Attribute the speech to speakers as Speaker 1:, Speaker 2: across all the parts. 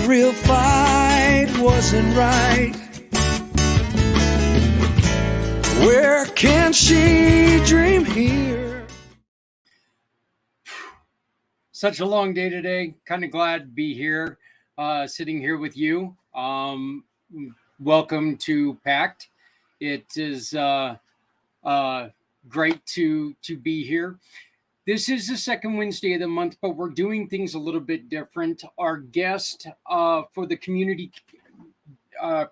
Speaker 1: real fight wasn't right. Where can she dream here?
Speaker 2: Such a long day today. Kind of glad to be here, sitting here with you. Welcome to pACT. It is great to be here. This is the second Wednesday of the month, but we're doing things a little bit different. Our guest for the community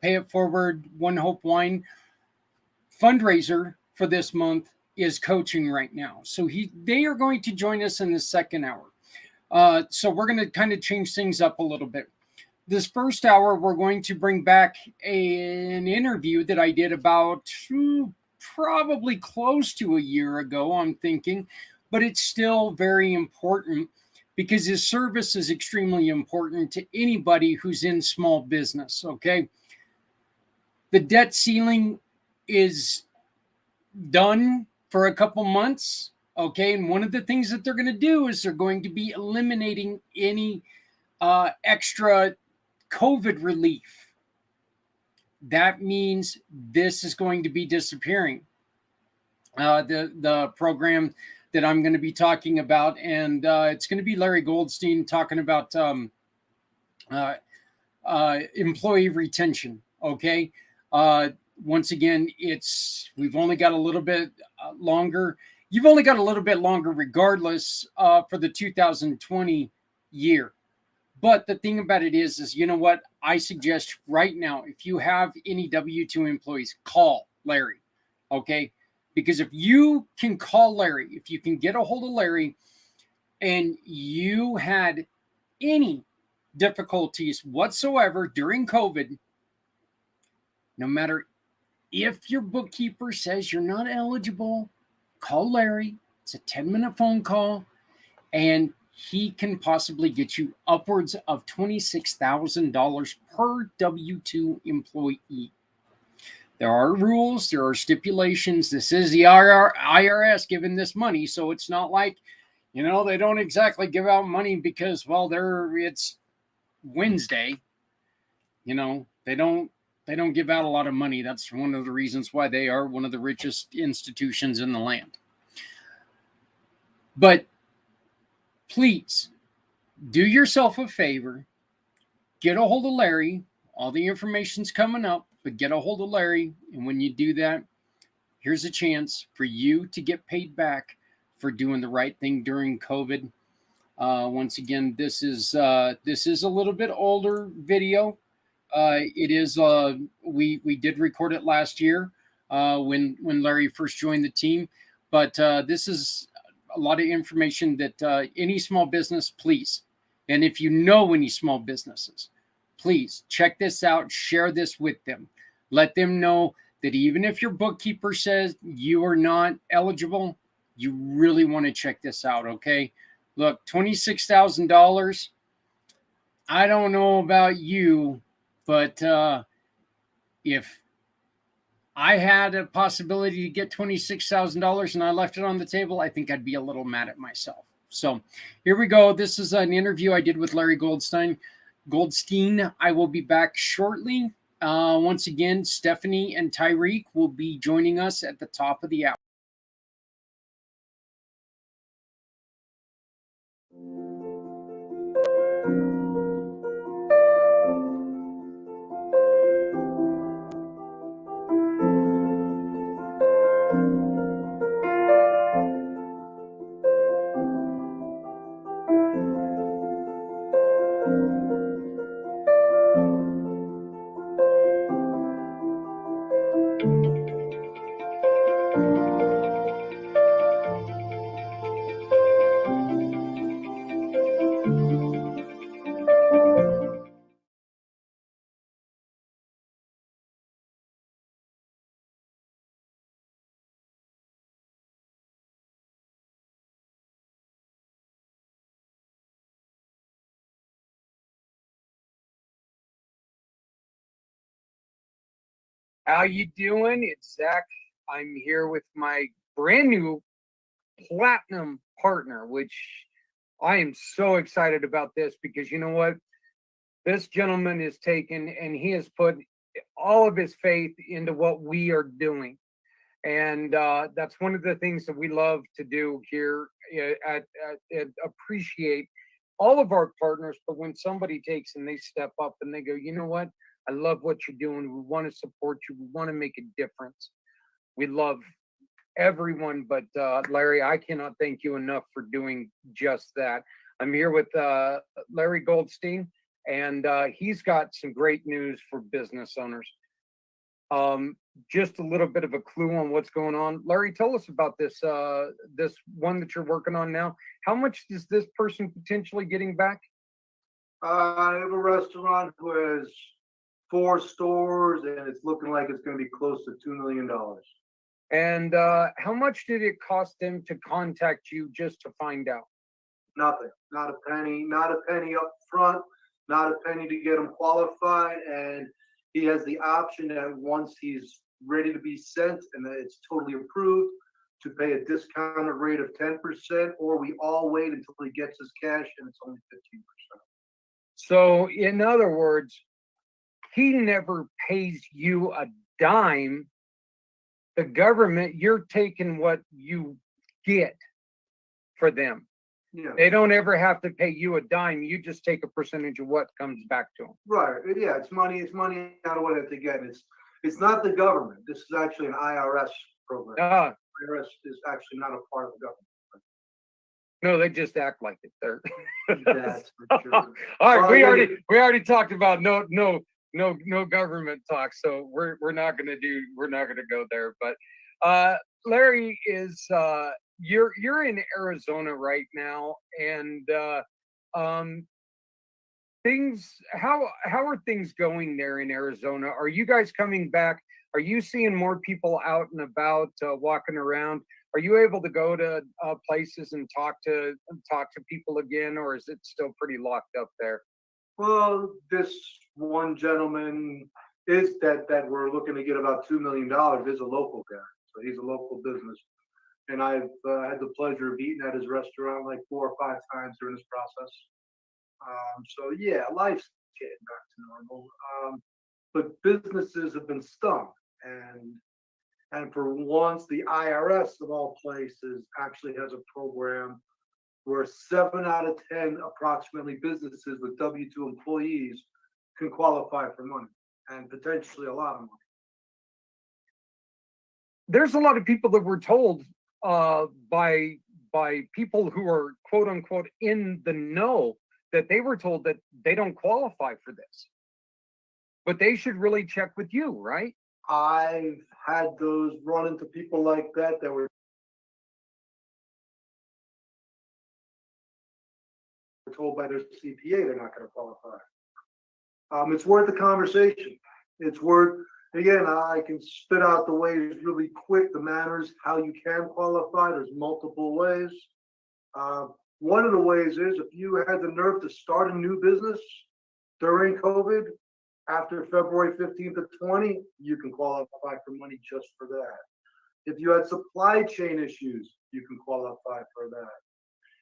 Speaker 2: Pay It Forward One Hope Wine fundraiser for this month is coaching right now. So they are going to join us in the second hour. So we're going to kind of change things up a little bit. This first hour, we're going to bring back an interview that I did about probably close to a year ago, I'm thinking, but it's still very important because his service is extremely important to anybody who's in small business, okay? The debt ceiling is done for a couple months, okay? And one of the things that they're going to do is they're going to be eliminating any extra COVID relief. That means this is going to be disappearing. The program that I'm going to be talking about, and it's going to be Larry Goldstein talking about employee retention, okay? Once again, we've only got a little bit longer. You've only got a little bit longer regardless for the 2020 year. But the thing about it is you know what? I suggest right now, if you have any W-2 employees, call Larry, okay? Because if you can call Larry, if you can get a hold of Larry and you had any difficulties whatsoever during COVID, no matter if your bookkeeper says you're not eligible, call Larry. It's a 10-minute phone call, and he can possibly get you upwards of $26,000 per W-2 employee. There are rules, there are stipulations. This is the IRS giving this money, so it's not like, they don't exactly give out money because, it's Wednesday. They don't give out a lot of money. That's one of the reasons why they are one of the richest institutions in the land. But please do yourself a favor, get a hold of Larry. All the information's coming up, but get a hold of Larry. And when you do that, here's a chance for you to get paid back for doing the right thing during COVID. Once again, this is a little bit older video. It is we did record it last year when Larry first joined the team, but this is a lot of information that any small business, please, and if you know any small businesses, please check this out, share this with them. Let them know that even if your bookkeeper says you are not eligible, you really want to check this out, okay? Look, $26,000, I don't know about you, but if I had a possibility to get $26,000 and I left it on the table, I think I'd be a little mad at myself. So here we go. This is an interview I did with Larry Goldstein. I will be back shortly. Once again, Stephanie and Tyreek will be joining us at the top of the hour. How you doing? It's Zach. I'm here with my brand new platinum partner, which I am so excited about this because you know what?
Speaker 3: This gentleman is taken and he has put all of his faith into what we are doing. And that's one of the things that we love to do here at appreciate all of our partners. But when somebody takes and they step up and they go, you know what? I love what you're doing. We want to support you. We want to make a difference. We love everyone. But Larry, I cannot thank you enough for doing just that. I'm here with Larry Goldstein, and he's got some great news for business owners. Just a little bit of a clue on what's going on. Larry, tell us about this this one that you're working on now. How much is this person potentially getting back?
Speaker 4: I have a restaurant who has 4 stores, and it's looking like it's going to be close to $2 million.
Speaker 3: And how much did it cost them to contact you just to find out?
Speaker 4: Nothing, not a penny up front, not a penny to get him qualified. And he has the option that once he's ready to be sent and that it's totally approved, to pay a discounted rate of 10%, or we all wait until he gets his cash and it's only 15%.
Speaker 3: So, in other words, he never pays you a dime. The government, you're taking what you get for them.
Speaker 4: Yeah.
Speaker 3: They don't ever have to pay you a dime. You just take a percentage of what comes back to them.
Speaker 4: Right. Yeah, it's money out of what they get. It's not the government. This is actually an IRS program. IRS is actually not a part of the government.
Speaker 3: No, they just act like it. They're
Speaker 4: That's for sure.
Speaker 3: all right. We already talked about no government talk, so we're not gonna go there. But Larry is you're in Arizona right now, and how are things going there in Arizona? Are you guys coming back? Are you seeing more people out and about walking around? Are you able to go to places and talk to people again, or is it still pretty locked up there?
Speaker 4: Well, this one gentleman is that we're looking to get about $2 million is a local guy, so he's a local business, and I've had the pleasure of eating at his restaurant like 4 or 5 times during this process. So yeah, life's getting back to normal, but businesses have been stung, and for once, the IRS of all places actually has a program where 7 out of 10 approximately businesses with W-2 employees can qualify for money, and potentially a lot of money.
Speaker 3: There's a lot of people that were told by people who are quote unquote in the know that they were told that they don't qualify for this, but they should really check with you, right?
Speaker 4: I've had those run into people like that were told by their CPA they're not going to qualify. It's worth the conversation. It's worth, again, I can spit out the ways really quick, the manners, how you can qualify. There's multiple ways. One of the ways is if you had the nerve to start a new business during COVID, after February 15th of 20, you can qualify for money just for that. If you had supply chain issues, you can qualify for that.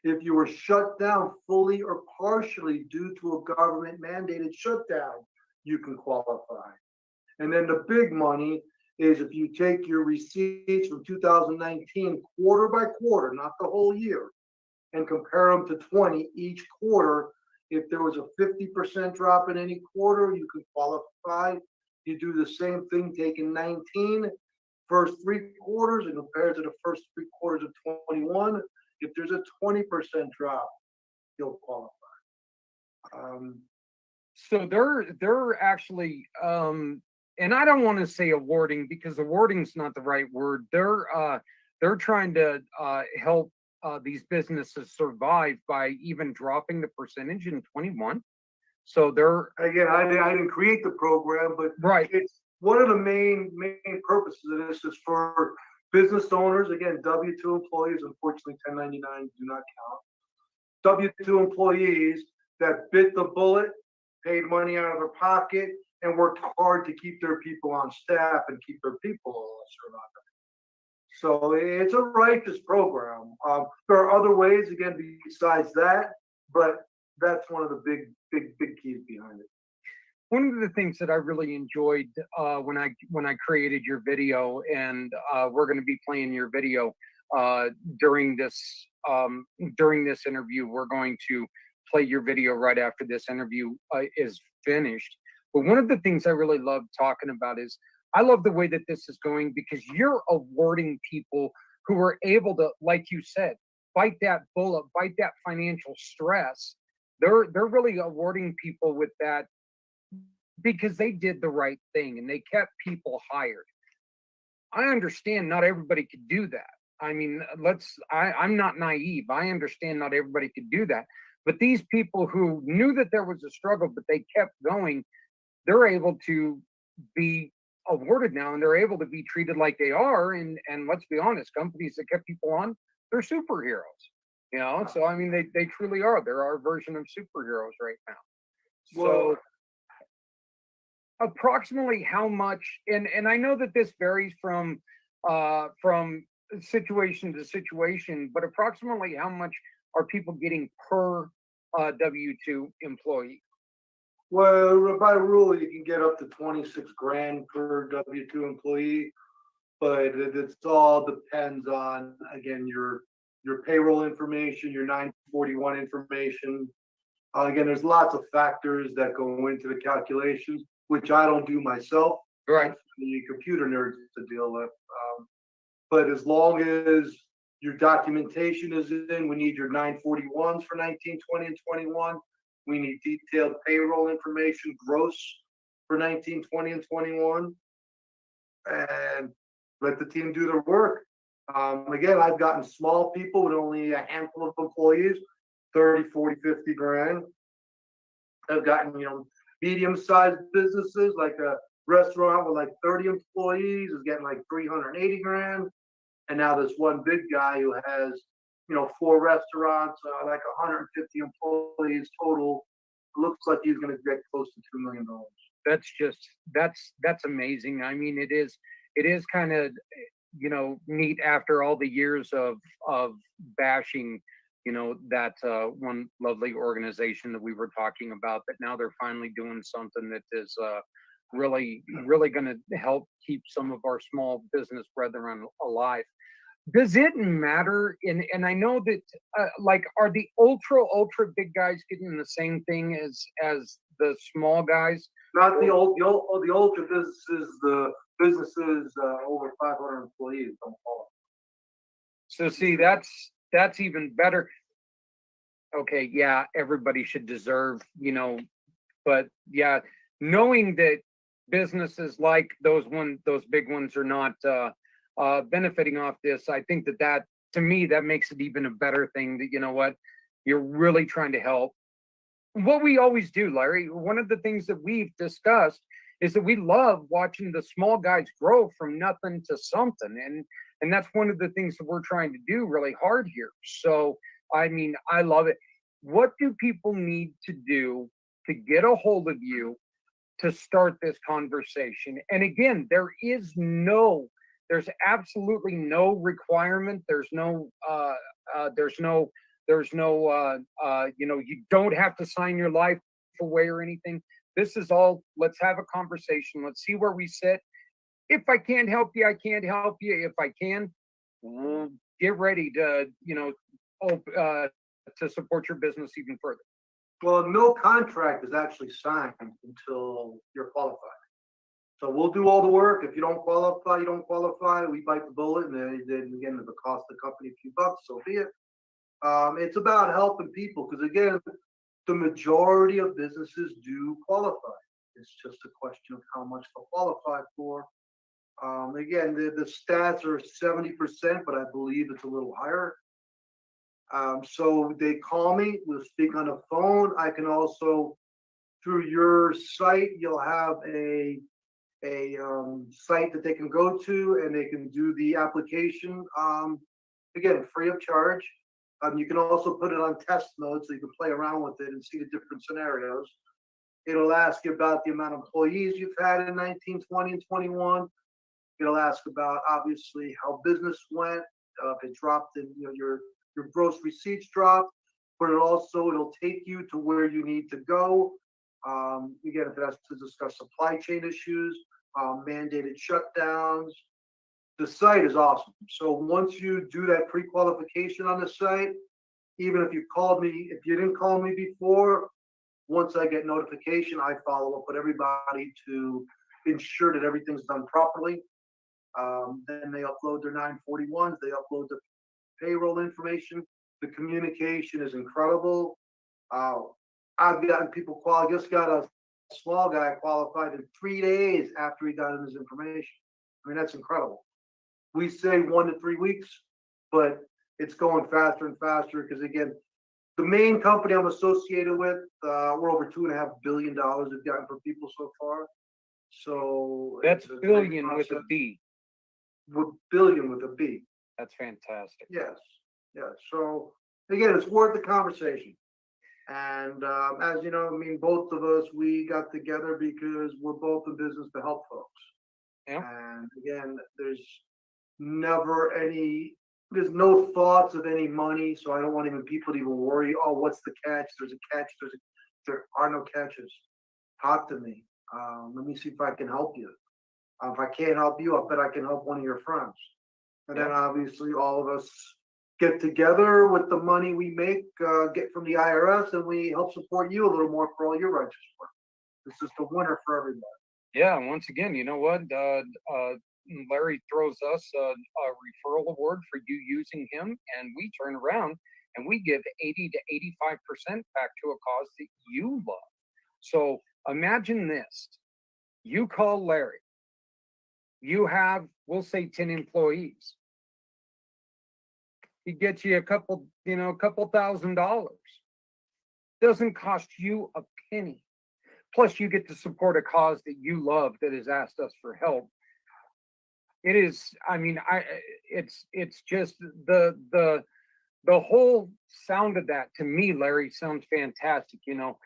Speaker 4: If you were shut down fully or partially due to a government mandated shutdown, you can qualify. And then the big money is if you take your receipts from 2019 quarter by quarter, not the whole year, and compare them to 20 each quarter. If there was a 50% drop in any quarter, you could qualify. You do the same thing, taking 19 first 3 quarters and compare it to the first 3 quarters of 21. If there's a 20% drop, you'll qualify.
Speaker 3: So they're actually and I don't want to say awarding because awarding's not the right word. They're trying to help these businesses survive by even dropping the percentage in 21. So they're
Speaker 4: again, I didn't create the program, but
Speaker 3: right.
Speaker 4: It's one of the main purposes of this is for business owners. Again, W-2 employees, unfortunately, 1099 do not count. W-2 employees that bit the bullet, paid money out of their pocket, and worked hard to keep their people on staff and keep their people surviving. So it's a righteous program. There are other ways, again, besides that, but that's one of the big keys behind it.
Speaker 3: one of the things that I really enjoyed when I created your video, and we're going to be playing your video during this interview. We're going to play your video right after this interview is finished. But one of the things I really love talking about is I love the way that this is going, because you're awarding people who are able to, like you said, bite that bullet, bite that financial stress. They're really awarding people with that because they did the right thing and they kept people hired. I understand not everybody could do that. I mean, I'm not naive. I understand not everybody could do that. But these people who knew that there was a struggle, but they kept going, they're able to be awarded now, and they're able to be treated like they are. And let's be honest, companies that kept people on, they're superheroes. You know, so I mean, they truly are. They're our version of superheroes right now. So approximately how much, and I know that this varies from situation to situation, but approximately how much are people getting per W-2 employee?
Speaker 4: Well, by rule, you can get up to 26 grand per W-2 employee, but it's all depends on, again, your payroll information, your 941 information. Again, there's lots of factors that go into the calculations, which I don't do myself.
Speaker 3: Right.
Speaker 4: That's for the computer nerds to deal with. But as long as your documentation is in, we need your 941s for 19, 20, and 21. We need detailed payroll information, gross for 19, 20, and 21. And let the team do their work. Again, I've gotten small people with only a handful of employees, 30, 40, 50 grand. I've gotten, medium-sized businesses like a restaurant with like 30 employees is getting like 380 grand. And now there's one big guy who has, 4 restaurants, like 150 employees total. Looks like he's going to get close to $2 million.
Speaker 3: That's amazing. I mean, it is kind of, neat after all the years of bashing, that one lovely organization that we were talking about, that now they're finally doing something that is really going to help keep some of our small business brethren alive. Does it matter? And I know that are the ultra big guys getting the same thing as the small guys?
Speaker 4: Not the ultra businesses, the businesses over 500 employees don't fall.
Speaker 3: So see, that's even better. Okay, yeah, everybody should deserve, but yeah, knowing that businesses like those big ones are not benefiting off this, I think that to me, that makes it even a better thing that, what, you're really trying to help. What we always do, Larry, one of the things that we've discussed is that we love watching the small guys grow from nothing to something. And that's one of the things that we're trying to do really hard here. So, I mean, I love it. What do people need to do to get a hold of you to start this conversation? And again, there's absolutely no requirement. There's no, you don't have to sign your life away or anything. This is all, let's have a conversation. Let's see where we sit. If I can't help you, I can't help you. If I can, get ready to, to support your business even further.
Speaker 4: Well, no contract is actually signed until you're qualified. So we'll do all the work. If you don't qualify, you don't qualify. We bite the bullet, and then again, if it costs the company a few bucks, so be it. It's about helping people because, again, the majority of businesses do qualify. It's just a question of how much they'll qualify for. Again, the stats are 70%, but I believe it's a little higher. So they call me, we'll speak on the phone. I can also, through your site, you'll have a site that they can go to and they can do the application, again, free of charge. You can also put it on test mode so you can play around with it and see the different scenarios. It'll ask you about the amount of employees you've had in 19, 20, and 21. It'll ask about, obviously, how business went, if it dropped in, your gross receipts dropped, but it'll take you to where you need to go. Again, if it has to discuss supply chain issues, mandated shutdowns, the site is awesome. So once you do that pre-qualification on the site, even if you didn't call me before, once I get notification, I follow up with everybody to ensure that everything's done properly. Then they upload their 941s, they upload the payroll information. The communication is incredible. I've gotten people I just got a small guy qualified in 3 days after he got in his information. I mean, that's incredible. We say 1 to 3 weeks, but it's going faster and faster because, again, the main company I'm associated with, we're over $2.5 billion we've gotten for people so far. So
Speaker 3: That's billion with a B.
Speaker 4: Billion with a B.
Speaker 3: That's fantastic.
Speaker 4: Yes, yes. So again, it's worth the conversation. And as you know, I mean, both of us, we got together because we're both in business to help folks.
Speaker 3: Yeah.
Speaker 4: And again, there's no thoughts of any money. So I don't want even people to even worry, oh, what's the catch? There's a catch. There are no catches. Talk to me. Let me see if I can help you. If I can't help you, I bet I can help one of your friends. And then obviously all of us get together with the money we make, get from the IRS, and we help support you a little more for all your righteous work. It's just a winner for everybody.
Speaker 3: Yeah. Once again, you know what? Larry throws us a referral award for you using him, and we turn around and we give 80 to 85% back to a cause that you love. So imagine this. You call Larry. You have, we'll say 10 employees. He gets you a couple $1,000. Doesn't cost you a penny. Plus you get to support a cause that you love that has asked us for help. It is, I mean, it's just the whole sound of that to me, Larry, sounds fantastic. You know,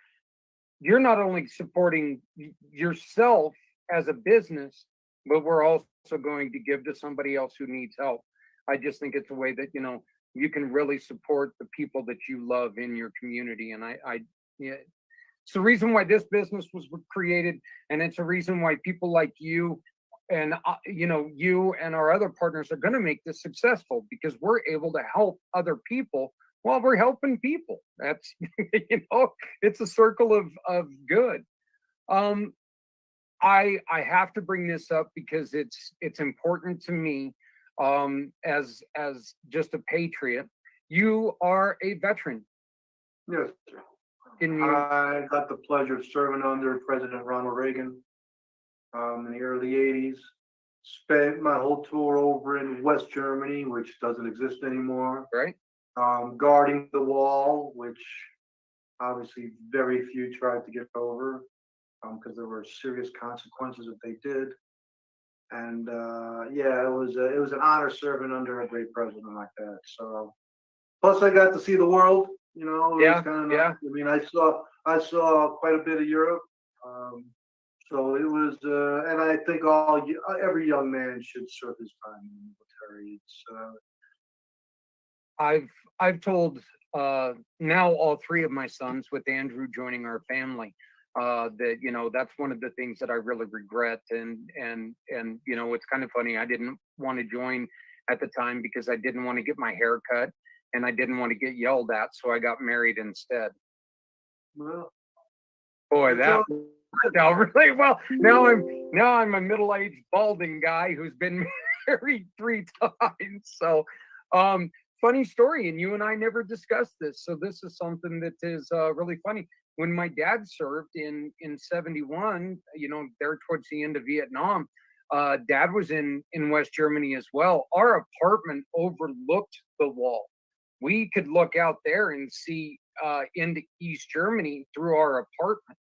Speaker 3: you're not only supporting yourself as a business, but we're also going to give to somebody else who needs help. I just think it's a way that, you know, you can really support the people that you love in your community. And yeah, it's the reason why this business was created. And it's a reason why people like you and, you and our other partners are going to make this successful, because we're able to help other people while we're helping people. That's, it's a circle of good. I have to bring this up because it's important to me, as just a patriot. You are a veteran.
Speaker 4: Yes. I got the pleasure of serving under President Ronald Reagan in the early 80s. Spent my whole tour over in West Germany, which doesn't exist anymore.
Speaker 3: Right.
Speaker 4: Guarding the wall, which obviously very few tried to get over, because there were serious consequences if they did. And yeah, it was an honor serving under a great president like that. So, plus I got to see the world. You know, it was kind of nice. I mean, I saw quite a bit of Europe. So it was, and I think every young man should serve his time in the military. It's
Speaker 3: I've told now all three of my sons, with Andrew joining our family, that, you know, that's one of the things that I really regret. And you know, it's kind of funny. I didn't want to join at the time because I didn't want to get my hair cut and I didn't want to get yelled at. So I got married instead.
Speaker 4: well,
Speaker 3: Boy, that now really well. Now I'm a middle-aged balding guy who's been married 3 times. So, funny story, and you and I never discussed this. So this is something that is really funny. When my dad served in 71, you know, there towards the end of Vietnam, Dad was in West Germany as well. Our apartment overlooked the wall. We could look out there and see into East Germany through our apartment.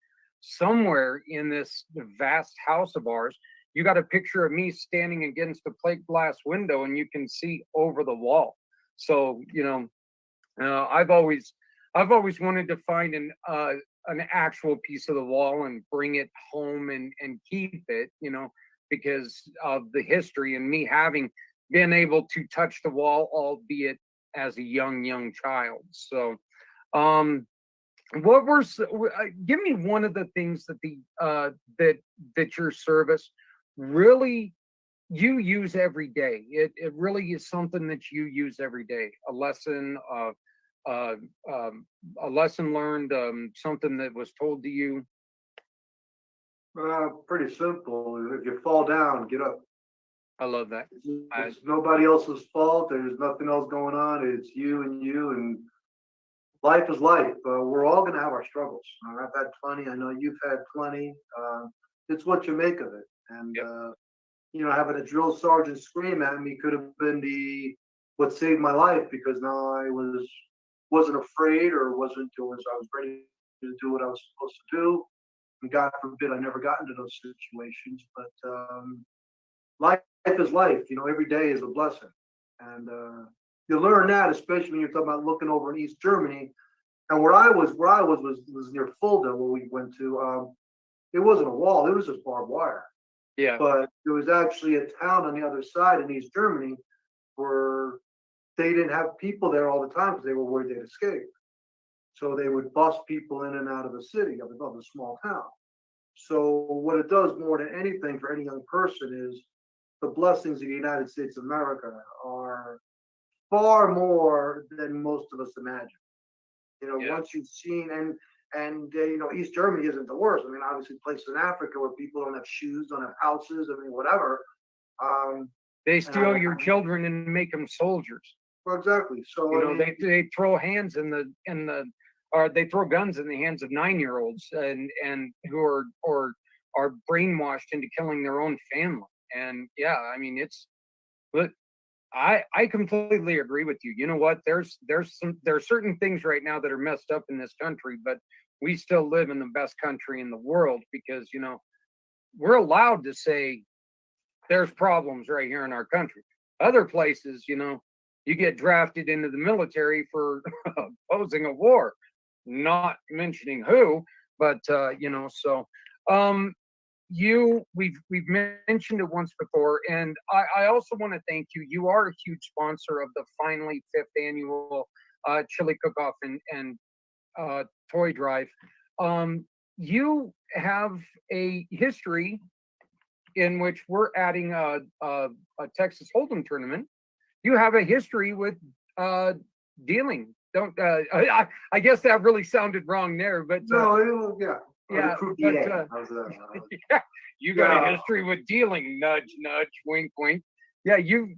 Speaker 3: Somewhere in this vast house of ours, you got a picture of me standing against a plate glass window, and you can see over the wall. So, you know, I've always wanted to find an actual piece of the wall and bring it home and keep it, you know, because of the history and me having been able to touch the wall, albeit as a young child. So, what were give me one of the things that that your service really you use every day. It really is something that you use every day. Uh, a lesson learned, something that was told to you.
Speaker 4: Pretty simple. If you fall down, get up.
Speaker 3: I love that.
Speaker 4: It's nobody else's fault. There's nothing else going on. It's you and you, and life is life. We're all going to have our struggles. I've had plenty. I know you've had plenty. It's what you make of it. And
Speaker 3: Yep.
Speaker 4: Having a drill sergeant scream at me could have been what saved my life, because now I wasn't afraid, or wasn't doing. I was ready to do what I was supposed to do. And God forbid I never got into those situations. But life is life. Every day is a blessing, and you learn that, especially when you're talking about looking over in East Germany. And where I was was near Fulda, where we went to. It wasn't a wall; it was just barbed wire.
Speaker 3: Yeah.
Speaker 4: But there was actually a town on the other side in East Germany where they didn't have people there all the time because they were worried they'd escape. So they would bus people in and out of the city, of the small town. So what it does more than anything for any young person is the blessings of the United States of America are far more than most of us imagine.
Speaker 3: Yeah.
Speaker 4: Once you've seen, East Germany isn't the worst. I mean, obviously places in Africa where people don't have shoes, don't have houses, I mean, whatever.
Speaker 3: They
Speaker 4: And
Speaker 3: steal your children and make them soldiers.
Speaker 4: Well, exactly. So
Speaker 3: They throw hands or they throw guns in the hands of 9-year-olds and who are brainwashed into killing their own family. And yeah, I mean, but I completely agree with you. You know what? There are certain things right now that are messed up in this country, but we still live in the best country in the world because we're allowed to say there's problems right here in our country. Other places, you get drafted into the military for opposing a war, not mentioning who, but so we've mentioned it once before, and I also want to thank you. You are a huge sponsor of the finally 5th annual chili cook-off and toy drive. You have a history in which we're adding a Texas Hold'em tournament. You have a history with dealing. Don't I guess that really sounded wrong there, but
Speaker 4: no, yeah.
Speaker 3: yeah, but, yeah, you got a history with dealing. Nudge, nudge, wink, wink. Yeah, you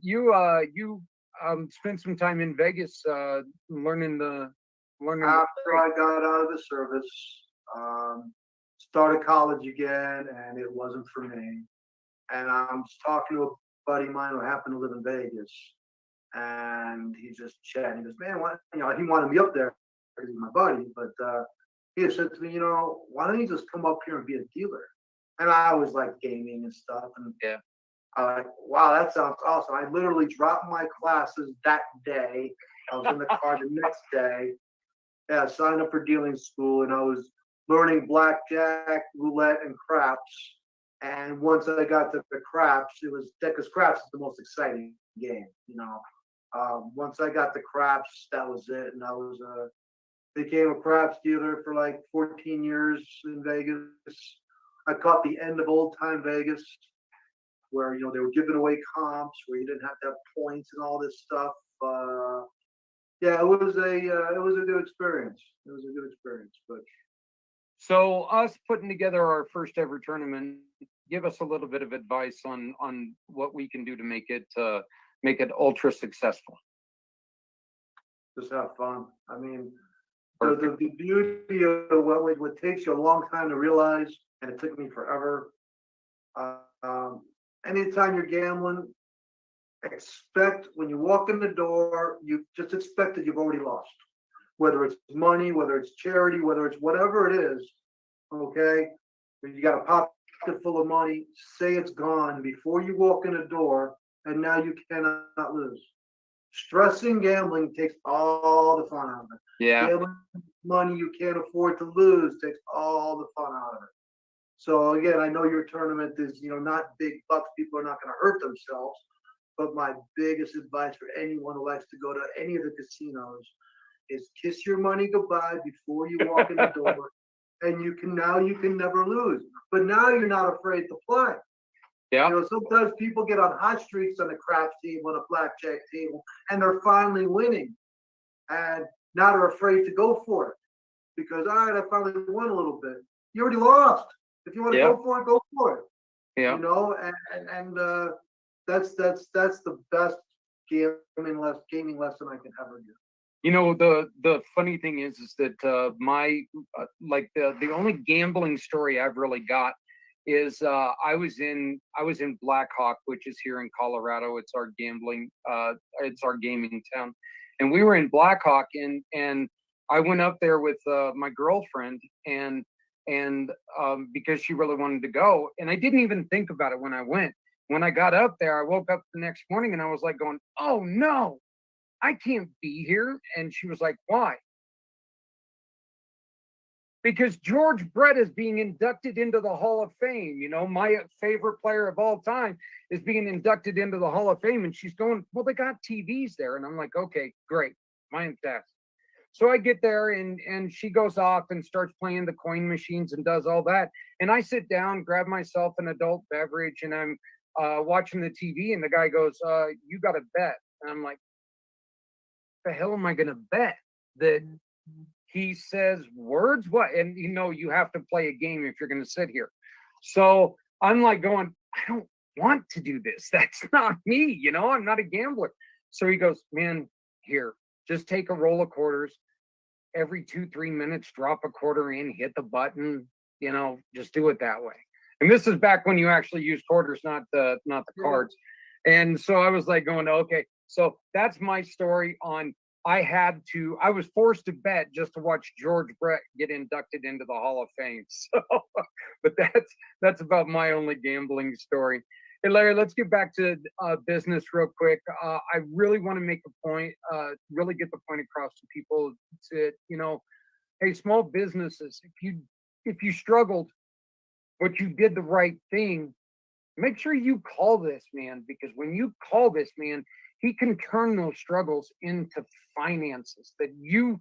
Speaker 3: spent some time in Vegas learning.
Speaker 4: After I got out of the service, started college again, and it wasn't for me. And I was talking to a buddy of mine who happened to live in Vegas, and he just chatted. He goes, "Man, what?" He wanted me up there because he's my buddy, but he said to me, "Why don't you just come up here and be a dealer?" And I was like gaming and stuff, and
Speaker 3: Yeah.
Speaker 4: I was like, "Wow, that sounds awesome." I literally dropped my classes that day. I was in the car the next day. Yeah, I signed up for dealing school, and I was learning blackjack, roulette, and craps. And once I got to the craps, it was because craps is the most exciting game. Once I got the craps, that was it, and I was became a craps dealer for like 14 years in Vegas. I caught the end of old time Vegas, where they were giving away comps, where you didn't have to have points and all this stuff. Yeah, it was a good experience. It was a good experience, but
Speaker 3: So us putting together our first ever tournament, give us a little bit of advice on what we can do to make it ultra successful.
Speaker 4: just have fun. I mean, the beauty of what takes you a long time to realize, and it took me forever. Anytime you're gambling, expect when you walk in the door, you just expect that you've already lost. Whether it's money, whether it's charity, whether it's whatever it is, okay? If you got a pocket full of money, say it's gone before you walk in the door, and now you cannot lose. Stressing gambling takes all the fun out of it.
Speaker 3: Yeah.
Speaker 4: Gambling money you can't afford to lose takes all the fun out of it. So again, I know your tournament is, not big bucks. People are not going to hurt themselves. But my biggest advice for anyone who likes to go to any of the casinos is kiss your money goodbye before you walk in the door. And you can never lose. But now you're not afraid to play.
Speaker 3: Yeah.
Speaker 4: Sometimes people get on hot streaks on a craps table, on a blackjack table, and they're finally winning. And now they're afraid to go for it. Because, all right, I finally won a little bit. You already lost. If you want to go for it, go for it.
Speaker 3: Yeah.
Speaker 4: And that's the best gaming lesson I can ever give.
Speaker 3: The funny thing is that my like the only gambling story I've really got is I was in Blackhawk, which is here in Colorado. It's our gaming town, and we were in Blackhawk, and I went up there with my girlfriend, and because she really wanted to go, and I didn't even think about it when I went. When I got up there, I woke up the next morning and I was like going, "Oh no, I can't be here." And she was like, "Why?" Because George Brett is being inducted into the Hall of Fame. My favorite player of all time is being inducted into the Hall of Fame. And she's going, "Well, they got TVs there." And I'm like, "Okay, great. Fantastic." So I get there and she goes off and starts playing the coin machines and does all that. And I sit down, grab myself an adult beverage, and I'm watching the TV. And the guy goes, "You got to bet." And I'm like, "The hell am I going to bet?" That he says words? What? And you have to play a game if you're going to sit here. So I'm like going, "I don't want to do this. That's not me. I'm not a gambler." So he goes, "Man, here, just take a roll of quarters. Every 2-3 minutes, drop a quarter in, hit the button, just do it that way." And this is back when you actually used quarters, not the cards. And so I was like going, okay. So that's my story on I was forced to bet just to watch George Brett get inducted into the Hall of Fame. So, but that's about my only gambling story. Hey, Larry, let's get back to business real quick. I really want to make a point, really get the point across to people that, hey, small businesses, if you struggled, but you did the right thing, make sure you call this man, because when you call this man, he can turn those struggles into finances that you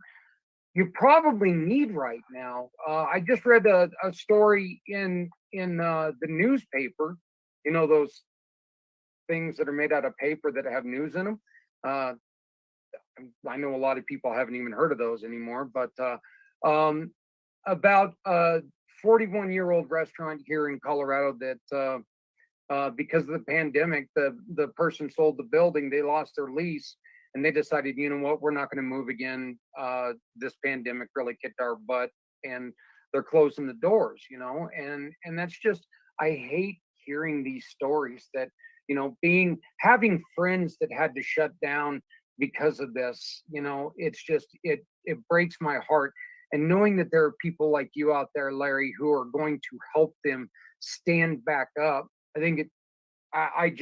Speaker 3: probably need right now. I just read a story in the newspaper, those things that are made out of paper that have news in them. I know a lot of people haven't even heard of those anymore, but about a 41-year-old restaurant here in Colorado that because of the pandemic, the person sold the building, they lost their lease, and they decided, you know what, we're not going to move again. This pandemic really kicked our butt, and they're closing the doors, and that's just, I hate hearing these stories that, having friends that had to shut down because of this, it's just, it breaks my heart. And knowing that there are people like you out there, Larry, who are going to help them stand back up, I think I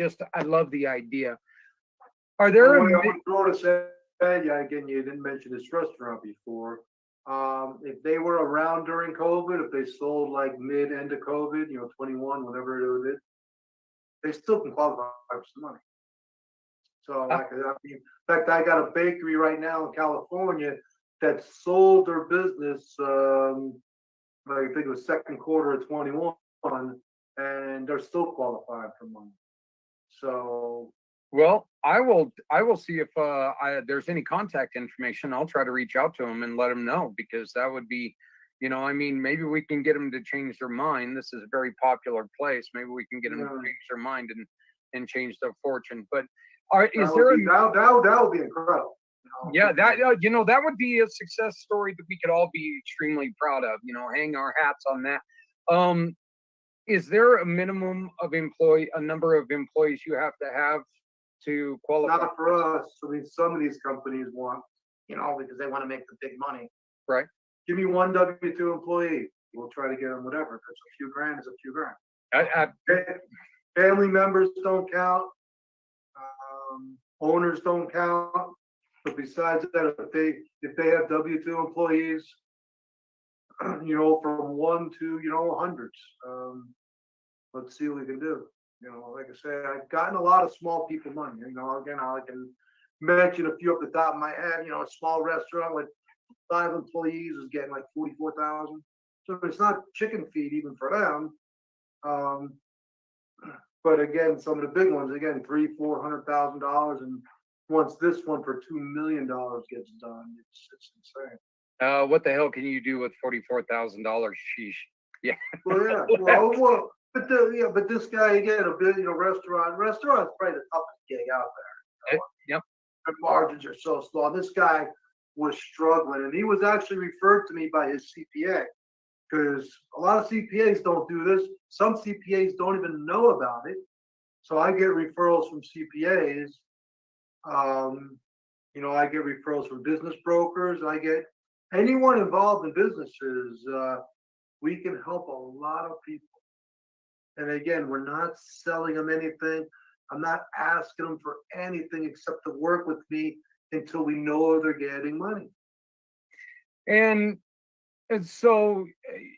Speaker 3: love the idea. Are there?
Speaker 4: I want to say, yeah, again, you didn't mention this restaurant before. If they were around during COVID, if they sold like end of COVID, 21, whatever it is, they still can qualify for some money. So, in fact, I got a bakery right now in California that sold their business. I think it was second quarter of 21, and they're still qualified for money. So,
Speaker 3: well, I will see if there's any contact information. I'll try to reach out to them and let them know, because that would be, maybe we can get them to change their mind. This is a very popular place. Maybe we can get them to change their mind and change their fortune. But that
Speaker 4: would be incredible.
Speaker 3: Yeah, that would be a success story that we could all be extremely proud of. Hang our hats on that. Is there a minimum of a number of employees you have to qualify?
Speaker 4: Not for us. I mean, some of these companies want, because they want to make the big money.
Speaker 3: Right.
Speaker 4: Give me one W-2 employee. We'll try to get them whatever. If it's a few grand, it's a few grand. Family members don't count. Owners don't count. But besides that, if they have W-2 employees, from 1 to hundreds, let's see what we can do. Like I said, I've gotten a lot of small people money. Again, I can mention a few up the top of my head. A small restaurant with 5 employees is getting like 44,000. So it's not chicken feed even for them. But again, some of the big ones, again, $300,000-400,000, and once this one for $2 million gets done, it's insane.
Speaker 3: What the hell can you do with $44,000? Sheesh. Yeah.
Speaker 4: Well, yeah. But this guy again, restaurant's probably the toughest gig out there.
Speaker 3: Yep.
Speaker 4: The margins are so small. This guy was struggling, and he was actually referred to me by his CPA, because a lot of CPAs don't do this. Some CPAs don't even know about it. So I get referrals from CPAs. I get referrals from business brokers. I get anyone involved in businesses. We can help a lot of people. And again, we're not selling them anything. I'm not asking them for anything except to work with me until we know they're getting money.
Speaker 3: And so,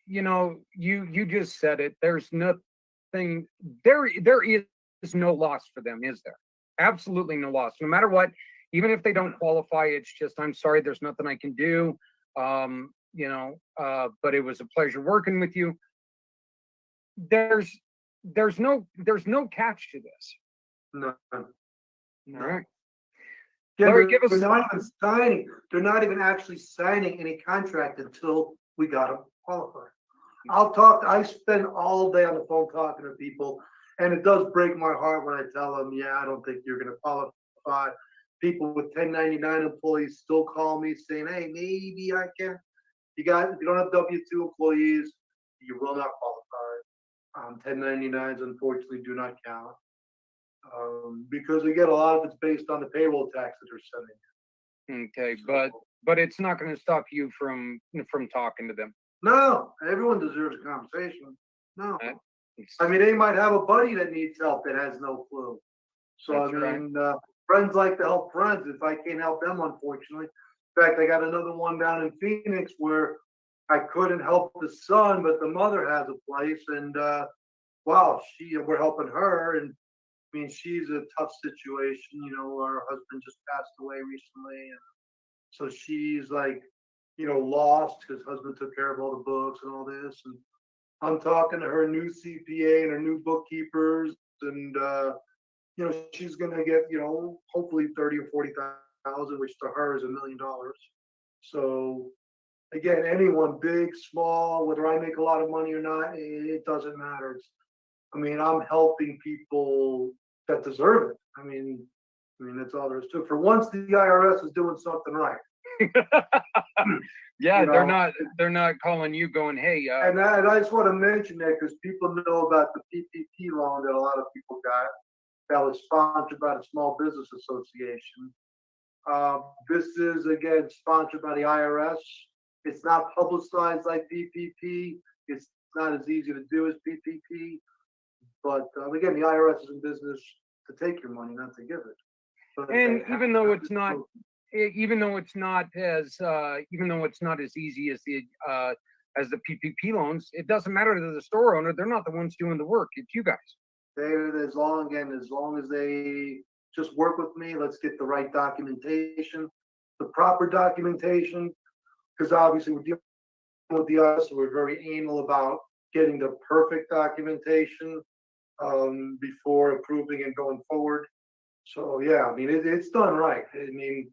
Speaker 3: you just said it. There's nothing. There is no loss for them, is there? Absolutely no loss. No matter what, even if they don't qualify, it's just, I'm sorry, there's nothing I can do. But it was a pleasure working with you. There's no catch to this.
Speaker 4: No.
Speaker 3: All right.
Speaker 4: Yeah,
Speaker 3: Larry, give us.
Speaker 4: they're not even signing. They're not even actually signing any contract until we got them qualified. I spend all day on the phone talking to people, and it does break my heart when I tell them, yeah, I don't think you're going to qualify. People with 1099 employees still call me saying, hey, maybe I can. If you don't have W-2 employees, you will not qualify. 1099s unfortunately do not count. Because again, a lot of it's based on the payroll tax that they're sending.
Speaker 3: Okay, but it's not going to stop you from talking to them.
Speaker 4: No, everyone deserves a conversation. No, I mean, they might have a buddy that needs help that has no clue. So friends like to help friends. If I can't help them, unfortunately. In fact, I got another one down in Phoenix where I couldn't help the son, but the mother has a place, and we're helping her, and I mean, she's a tough situation. Her husband just passed away recently, and so she's like, lost because husband took care of all the books and all this. And I'm talking to her new CPA and her new bookkeepers, and she's gonna get, hopefully 30 or 40,000, which to her is $1 million. So again, anyone, big, small, whether I make a lot of money or not, it doesn't matter. I'm helping people that deserve it. I mean, that's all there is to it. For once, the IRS is doing something right.
Speaker 3: Yeah, they're not calling you going, hey.
Speaker 4: And I just want to mention that because people know about the PPP loan that a lot of people got that was sponsored by the Small Business Association. This is, again, sponsored by the IRS. It's not publicized like PPP. It's not as easy to do as PPP. But again, the IRS is in business to take your money, not to give it. But
Speaker 3: and even though it's not as easy as the PPP loans, it doesn't matter to the store owner. They're not the ones doing the work. It's you guys.
Speaker 4: As long as they just work with me, let's get the right documentation, the proper documentation, because obviously we're dealing with the IRS, so we're very anal about getting the perfect documentation before approving and going forward. So yeah, it's done right. Again,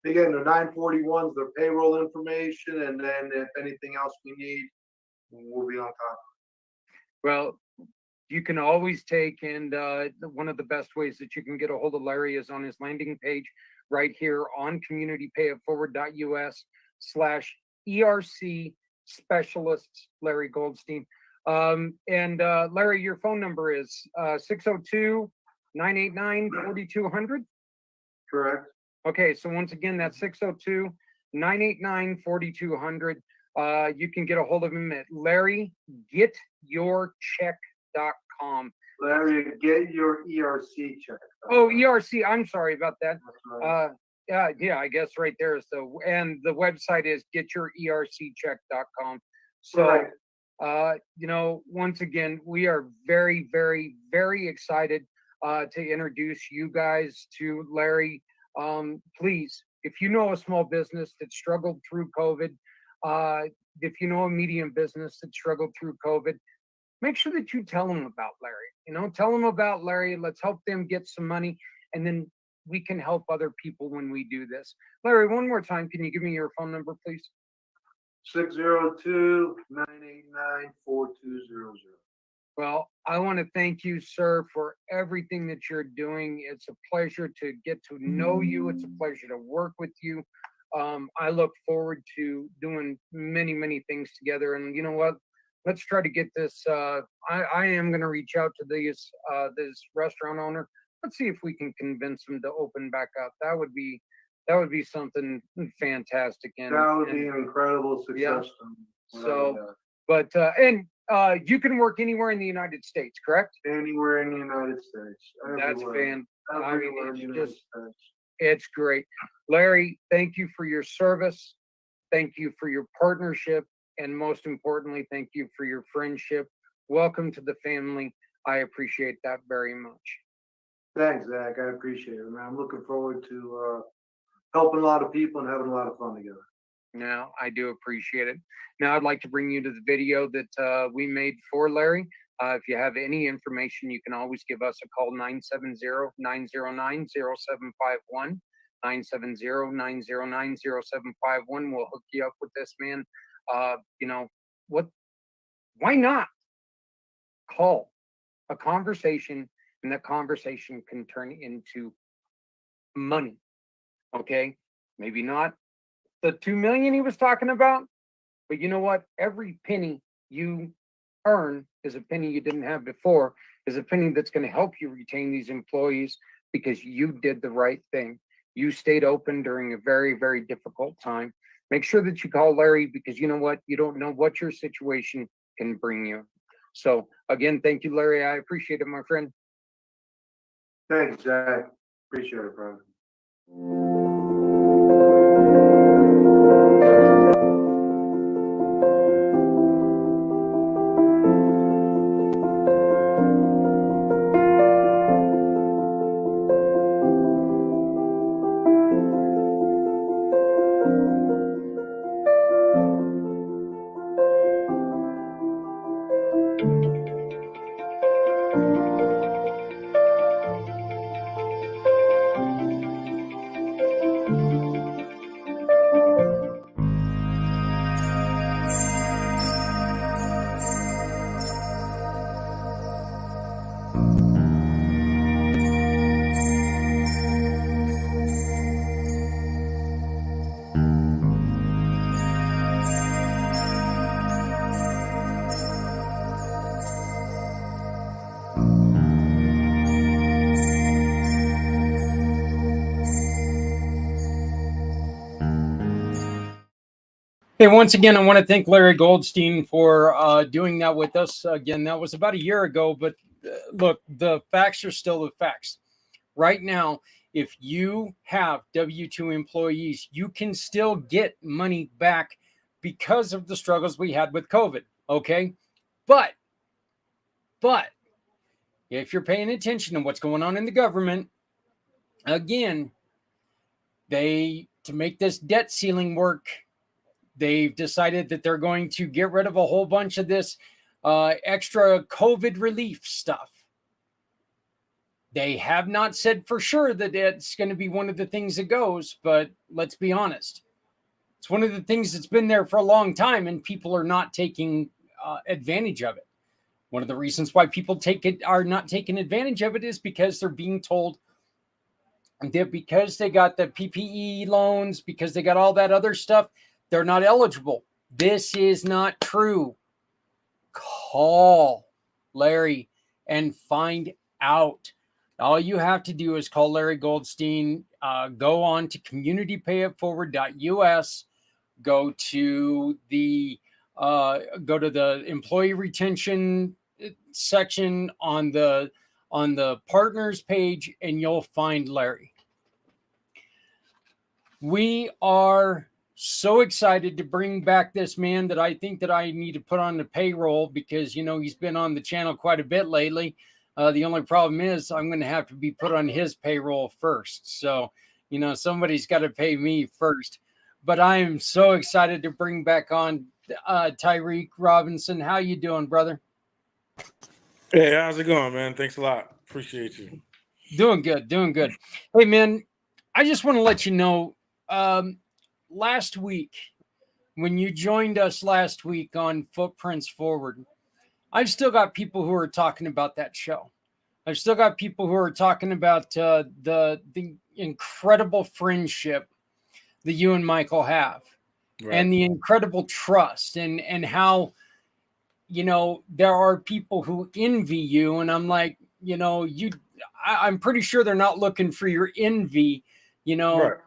Speaker 4: they're 941s, their payroll information, and then if anything else we need, we'll be on top.
Speaker 3: Well, you can always take, and one of the best ways that you can get a hold of Larry is on his landing page right here on communitypayitforward.us/ERC specialists, Larry Goldstein. And Larry, your phone number is 602-989-4200.
Speaker 4: Correct.
Speaker 3: Okay, so once again, that's 602-989-4200. You can get a hold of him at LarryGetYourCheck.com.
Speaker 4: Larry, get your ERC check.
Speaker 3: Oh, ERC. I'm sorry about that.
Speaker 4: Right.
Speaker 3: Yeah, I guess right there is and the website is getyourerccheck.com. So,
Speaker 4: right.
Speaker 3: Once again, we are very, very, very excited to introduce you guys to Larry. please, if you know a small business that struggled through COVID, if you know a medium business that struggled through COVID, make sure that you tell them about Larry. Tell them about Larry. Let's help them get some money, and then we can help other people when we do this. Larry, one more time, can you give me your phone number, please?
Speaker 4: 602-989-4200.
Speaker 3: Well, I want to thank you, sir, for everything that you're doing. It's a pleasure to get to know you. It's a pleasure to work with you. I look forward to doing many, many things together. And you know what? Let's try to get this. I am going to reach out to this restaurant owner. Let's see if we can convince him to open back up. That would be something fantastic. And
Speaker 4: That would be an incredible success.
Speaker 3: Yeah.
Speaker 4: story.
Speaker 3: But you can work anywhere in the United States, correct?
Speaker 4: Anywhere in the United States.
Speaker 3: That's
Speaker 4: Everywhere. Everywhere in the
Speaker 3: it's
Speaker 4: United
Speaker 3: just
Speaker 4: States.
Speaker 3: it's great. Larry, thank you for your service. Thank you for your partnership. And most importantly, thank you for your friendship. Welcome to the family. I appreciate that very much.
Speaker 4: Thanks, Zach. I appreciate it, man. I'm looking forward to helping a lot of people and having a lot of fun together.
Speaker 3: Now, I do appreciate it. Now, I'd like to bring you to the video that we made for Larry. If you have any information, you can always give us a call, 970-909-0751. 970-909-0751. We'll hook you up with this man. Why not call a conversation, and that conversation can turn into money? Okay, maybe not the 2 million he was talking about, but you know what? Every penny you earn is a penny you didn't have before, is a penny that's going to help you retain these employees because you did the right thing. You stayed open during a very, very difficult time. Make sure that you call Larry, because you know what? You don't know what your situation can bring you. So again, thank you, Larry. I appreciate it, my friend.
Speaker 4: Thanks, Zach. Appreciate it, brother.
Speaker 2: Hey, once again, I want to thank Larry Goldstein for doing that with us. Again, that was about a year ago, but look, the facts are still the facts. Right now, if you have W-2 employees, you can still get money back because of the struggles we had with COVID, okay? But if you're paying attention to what's going on in the government, again, to make this debt ceiling work, they've decided that they're going to get rid of a whole bunch of this extra COVID relief stuff. They have not said for sure that it's going to be one of the things that goes, but let's be honest. It's one of the things that's been there for a long time, and people are not taking advantage of it. One of the reasons why people are not taking advantage of it is because they're being told that because they got the PPE loans, because they got all that other stuff, they're not eligible. This is not true. Call Larry and find out. All you have to do is call Larry Goldstein. Go on to communitypayitforward.us. Go to the employee retention section on the partners page, and you'll find Larry. We are so excited to bring back this man that I think that I need to put on the payroll, because, he's been on the channel quite a bit lately. The only problem is I'm going to have to be put on his payroll first. So somebody's got to pay me first. But I am so excited to bring back on Tyreek Robinson. How you doing, brother?
Speaker 5: Hey, how's it going, man? Thanks a lot. Appreciate you.
Speaker 2: Doing good, doing good. Hey, man, I just want to let you know, last week, when you joined us last week on Footprints Forward, I've still got people who are talking about that show. I've still got people who are talking about the incredible friendship that you and Michael have,
Speaker 5: Right.
Speaker 2: and the incredible trust, and how there are people who envy you, and I'm like, I'm pretty sure they're not looking for your envy.
Speaker 5: Right.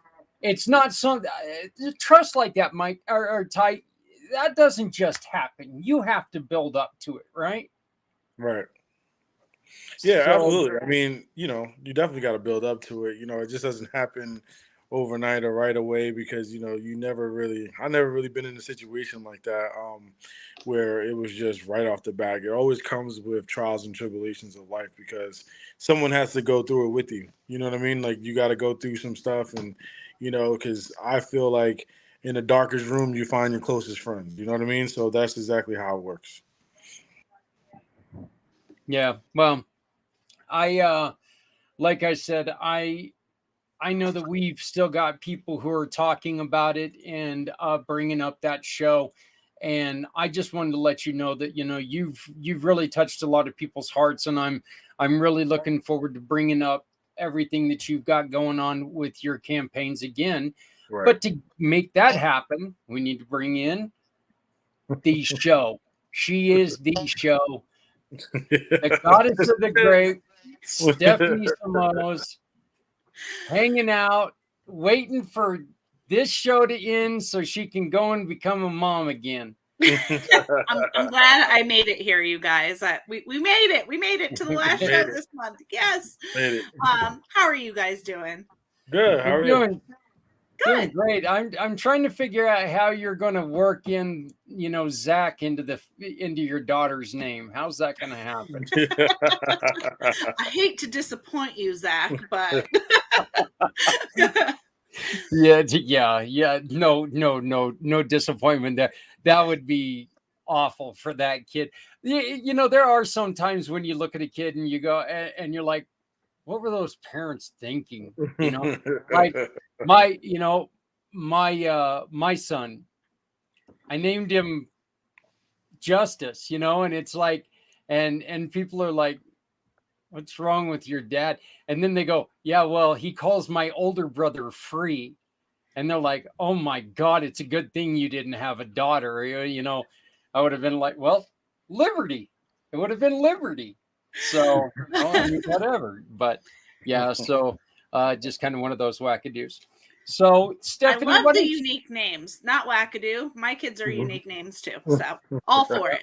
Speaker 2: It's not some trust like that, Mike or Ty. That doesn't just happen. You have to build up to it, right?
Speaker 5: Right. Yeah,
Speaker 2: So,
Speaker 5: absolutely. I mean, you definitely got to build up to it. It just doesn't happen overnight or right away because, I never really been in a situation like that where it was just right off the bat. It always comes with trials and tribulations of life because someone has to go through it with you. You know what I mean? Like you got to go through some stuff and, because I feel like in the darkest room, you find your closest friends. You know what I mean? So that's exactly how it works.
Speaker 2: yeah. Well, I like I said, I know that we've still got people who are talking about it and bringing up that show, and I just wanted to let you know that you've really touched a lot of people's hearts, and I'm really looking forward to bringing up everything that you've got going on with your campaigns again.
Speaker 5: Right.
Speaker 2: But to make that happen, we need to bring in the show. She is the show. The goddess of the grape, Stephanie Samos, hanging out, waiting for this show to end so she can go and become a mom again.
Speaker 6: I'm glad I made it here, you guys. We made it. We made it to the last show this month. Yes.
Speaker 5: Made it.
Speaker 6: How are you guys doing?
Speaker 5: Good. How are you?
Speaker 2: Doing great. I'm trying to figure out how you're going to work in, Zach into your daughter's name. How's that going to happen?
Speaker 6: I hate to disappoint you, Zach, but
Speaker 2: yeah. No disappointment there. That would be awful for that kid. There are some times when you look at a kid and you go and you're like, what were those parents thinking? Like my son, I named him Justice, and it's like, and people are like, what's wrong with your dad? And then they go, yeah, well, he calls my older brother Free. And they're like, oh my God, it's a good thing you didn't have a daughter. I would have been like, well, Liberty. It would have been Liberty. So, whatever. But yeah, so just kind of one of those wackadoos. So, Stephanie,
Speaker 6: I love the unique names, not wackadoo. My kids are unique names too. So, all for it.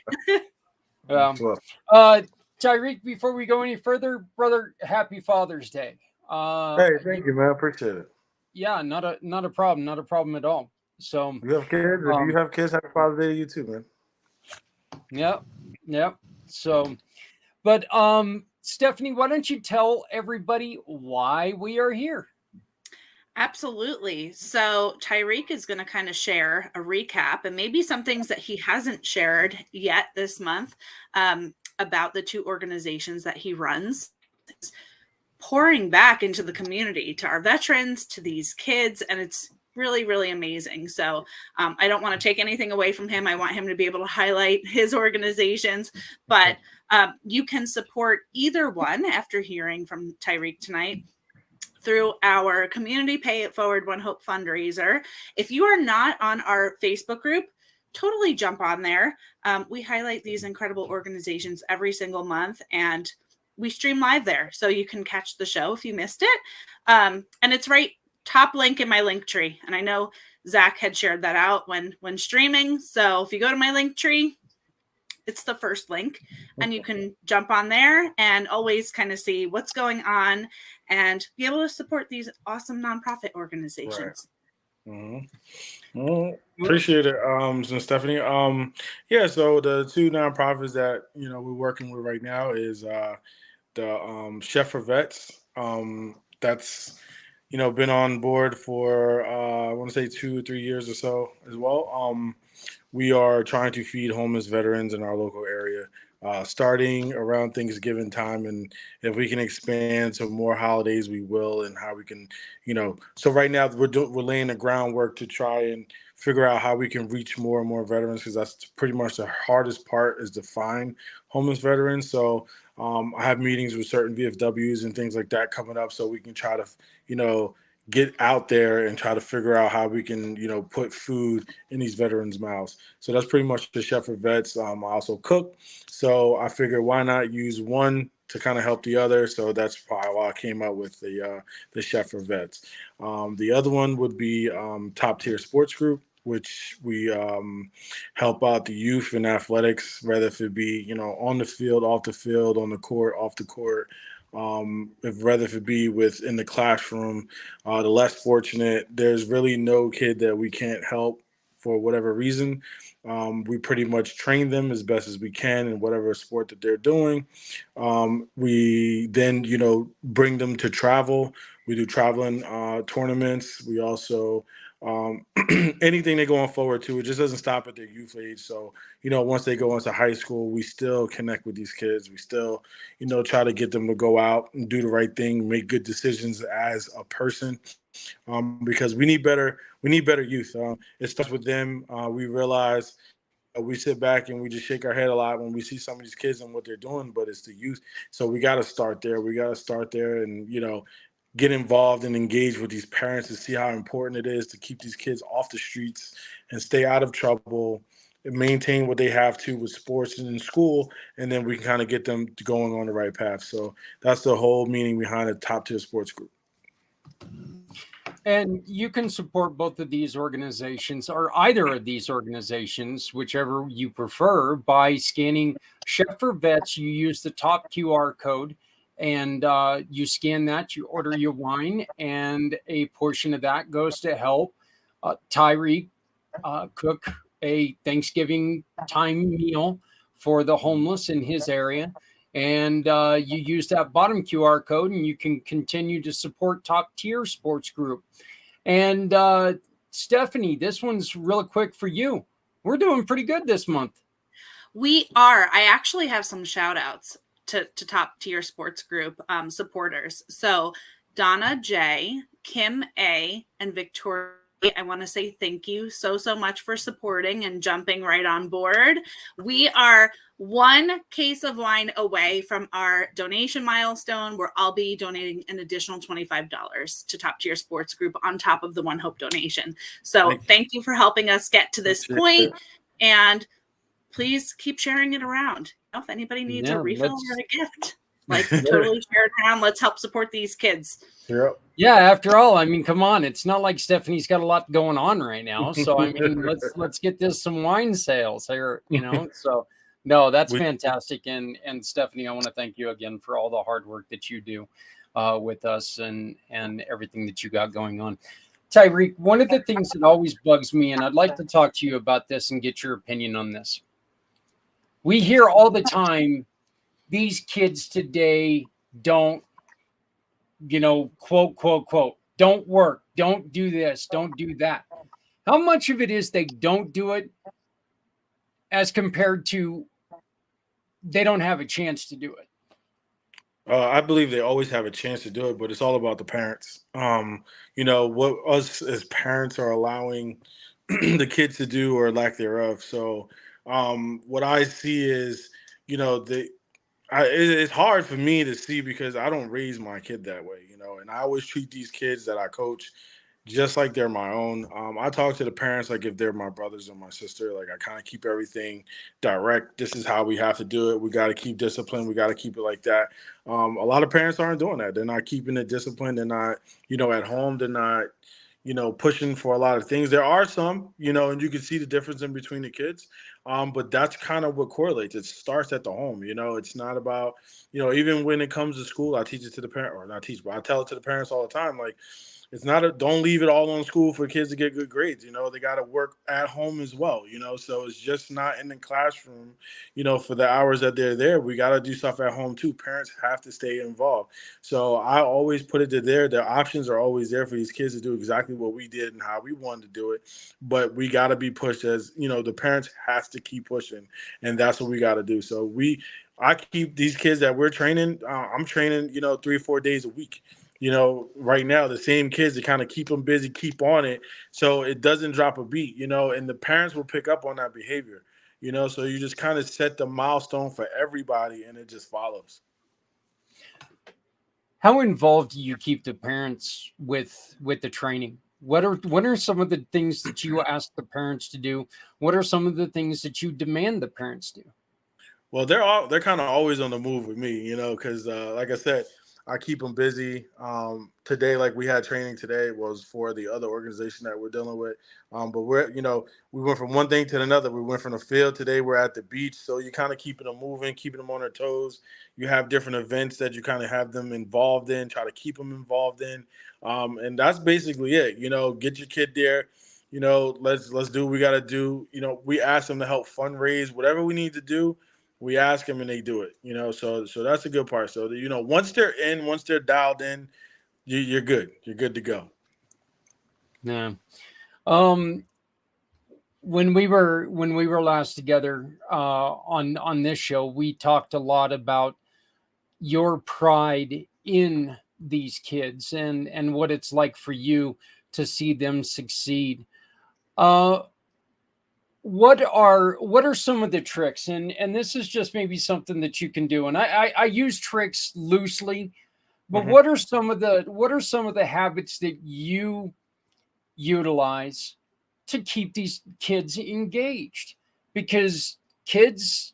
Speaker 2: Tyreek, before we go any further, brother, happy Father's Day.
Speaker 5: Hey, thank you, man. Appreciate it.
Speaker 2: Yeah, not a problem at all. So
Speaker 5: you have kids? If you have kids, happy Father's Day to you too, man.
Speaker 2: Yep. So, but Stephanie, why don't you tell everybody why we are here?
Speaker 6: Absolutely. So Tyreek is going to kind of share a recap and maybe some things that he hasn't shared yet this month about the two organizations that he runs, pouring back into the community, to our veterans, to these kids, and it's really, really amazing. So I don't want to take anything away from him. I want him to be able to highlight his organizations, but you can support either one after hearing from Tyreek tonight through our community Pay It Forward One Hope fundraiser. If you are not on our Facebook group, totally jump on there. We highlight these incredible organizations every single month, and we stream live there, so you can catch the show if you missed it. And it's right top link in my link tree. And I know Zach had shared that out when streaming. So if you go to my link tree, it's the first link, and you can jump on there and always kind of see what's going on and be able to support these awesome nonprofit organizations.
Speaker 5: Right. Mm-hmm. Well, appreciate it, so Stephanie. So the two nonprofits that we're working with right now is the Chef for Vets. That's been on board for I want to say 2 or 3 years or so as well. We are trying to feed homeless veterans in our local area, starting around Thanksgiving time. And if we can expand to more holidays, we will, and how we can, So right now we're laying the groundwork to try and figure out how we can reach more and more veterans, because that's pretty much the hardest part, is to find homeless veterans. So I have meetings with certain VFWs and things like that coming up, so we can try to, you know, get out there and try to figure out how we can, put food in these veterans' mouths. So that's pretty much the chef for vets. I also cook, so I figured why not use one to kind of help the other. So that's probably why I came up with the chef for vets. The other one would be Top Tier Sports Group, which we help out the youth in athletics, whether if it be on the field, off the field, on the court, off the court. Whether if it be within the classroom, the less fortunate. There's really no kid that we can't help for whatever reason. We pretty much train them as best as we can in whatever sport that they're doing. We then, bring them to travel. We do traveling tournaments. We also anything they're going forward to. It just doesn't stop at their youth age. So, once they go into high school, we still connect with these kids. We still, try to get them to go out and do the right thing, make good decisions as a person, because we need better youth. It starts with them. We realize we sit back and we just shake our head a lot when we see some of these kids and what they're doing, but it's the youth. So we got to start there. We got to start there and, get involved and engage with these parents to see how important it is to keep these kids off the streets and stay out of trouble and maintain what they have to with sports and in school. And then we can kind of get them going on the right path. So that's the whole meaning behind a Top Tier Sports Group.
Speaker 2: And you can support both of these organizations, or either of these organizations, whichever you prefer, by scanning Chef for Vets. You use the top QR code, and you scan that, you order your wine, and a portion of that goes to help Tyreek cook a Thanksgiving time meal for the homeless in his area. And you use that bottom QR code, and you can continue to support Top Tier Sports Group. And Stephanie, this one's real quick for you. We're doing pretty good this month.
Speaker 6: We are. I actually have some shout outs to Top Tier Sports Group supporters. So Donna J, Kim A, and Victoria, I want to say thank you so much for supporting and jumping right on board. We are one case of wine away from our donation milestone, where I'll be donating an additional $25 to Top Tier Sports Group on top of the One Hope donation. So thank you for helping us get to this point, and please keep sharing it around. If anybody needs a refill or a gift, totally share it around. Let's help support these kids.
Speaker 2: Yeah, after all, I mean, come on. It's not like Stephanie's got a lot going on right now. So, I mean, let's get this some wine sales here, So, no, that's fantastic. And Stephanie, I want to thank you again for all the hard work that you do with us and everything that you got going on. Tyreek, one of the things that always bugs me, and I'd like to talk to you about this and get your opinion on this. We hear all the time, these kids today don't, quote, don't work, don't do this, don't do that. How much of it is they don't do it as compared to they don't have a chance to do it?
Speaker 5: I believe they always have a chance to do it, but it's all about the parents. What us as parents are allowing the kids to do or lack thereof. So what I see is, it's hard for me to see because I don't raise my kid that way, and I always treat these kids that I coach just like they're my own. I talk to the parents like if they're my brothers or my sister. Like I kind of keep everything direct. This is how we have to do it. We got to keep discipline. We got to keep it like that. A lot of parents aren't doing that. They're not keeping it disciplined. They're not, at home. They're not, pushing for a lot of things. There are some, and you can see the difference in between the kids. But that's kind of what correlates. It starts at the home. It's not about, even when it comes to school, I teach it to the parent, or not teach, but I tell it to the parents all the time. Like, it's not don't leave it all on school for kids to get good grades. They got to work at home as well. So it's just not in the classroom, for the hours that they're there. We got to do stuff at home too. Parents have to stay involved. So I always put it to there. The options are always there for these kids to do exactly what we did and how we wanted to do it. But we got to be pushed as, the parents has to keep pushing, and that's what we got to do. So I keep these kids that we're training. I'm training, 3 or 4 days a week. Right now, the same kids to kind of keep them busy, keep on it, so it doesn't drop a beat, and the parents will pick up on that behavior, so you just kind of set the milestone for everybody and it just follows.
Speaker 2: How involved do you keep the parents with the training? What are some of the things that you ask the parents to do? What are some of the things that you demand the parents do?
Speaker 5: Well, they're kind of always on the move with me, because like I said, I keep them busy. Today, like we had training today, was for the other organization that we're dealing with. But we went from one thing to another. We went from the field today. We're at the beach, so you kind of keeping them moving, keeping them on their toes. You have different events that you kind of have them involved in, try to keep them involved in, and that's basically it. Get your kid there. Let's do what we got to do. We ask them to help fundraise, whatever we need to do. We ask them and they do it, so that's a good part. So, once they're dialed in, you're good. You're good to go.
Speaker 2: Yeah. When we were last together on this show, we talked a lot about your pride in these kids and what it's like for you to see them succeed. What are some of the tricks? And this is just maybe something that you can do. And I use tricks loosely, but
Speaker 5: Mhm.
Speaker 2: what are some of the habits that you utilize to keep these kids engaged? Because kids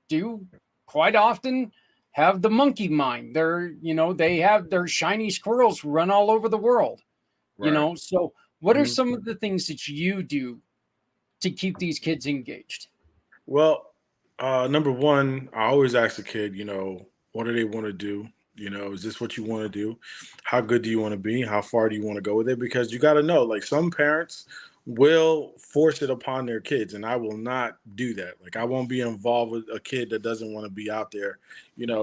Speaker 2: do quite often have the monkey mind. They have their shiny squirrels run all over the world,
Speaker 5: Right.
Speaker 2: So what are
Speaker 5: Mhm.
Speaker 2: some of the things that you do to keep these kids engaged?
Speaker 5: Well, number one, I always ask the kid, what do they want to do? Is this what you want to do? How good do you want to be? How far do you want to go with it? Because you got to know, like, some parents will force it upon their kids, and I will not do that. Like, I won't be involved with a kid that doesn't want to be out there,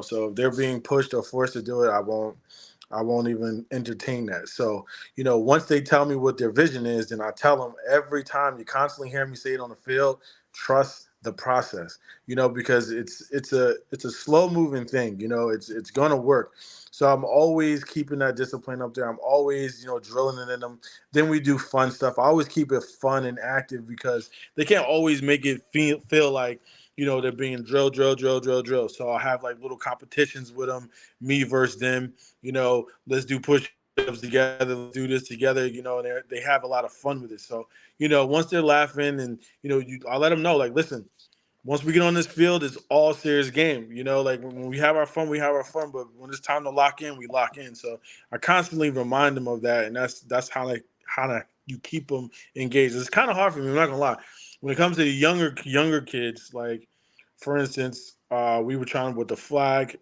Speaker 5: So if they're being pushed or forced to do it, I won't even entertain that. So, once they tell me what their vision is, then I tell them every time. You constantly hear me say it on the field, trust the process, because it's a slow moving thing, it's going to work. So I'm always keeping that discipline up there. I'm always, drilling it in them. Then we do fun stuff. I always keep it fun and active because they can't always make it feel like, they're being drill. So I have like little competitions with them, me versus them. Let's do push-ups together, let's do this together, and they have a lot of fun with it. So, once they're laughing and, I let them know, like, listen, once we get on this field, it's all serious game. Like when we have our fun, we have our fun. But when it's time to lock in, we lock in. So I constantly remind them of that, and that's how you keep them engaged. It's kind of hard for me. I'm not gonna lie. When it comes to the younger kids, like for instance, we were trying with the flag.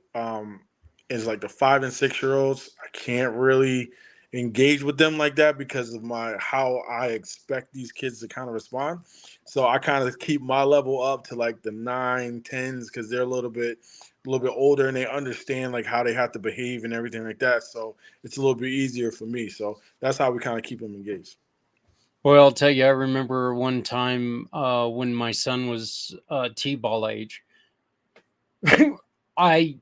Speaker 5: Is like the 5 and 6 year olds. I can't really engage with them like that because of how I expect these kids to kind of respond. So I kind of keep my level up to like the 9, 10s because they're a little bit older and they understand like how they have to behave and everything like that. So it's a little bit easier for me. So that's how we kind of keep them engaged.
Speaker 2: Well, I'll tell you, I remember one time when my son was T-ball age, I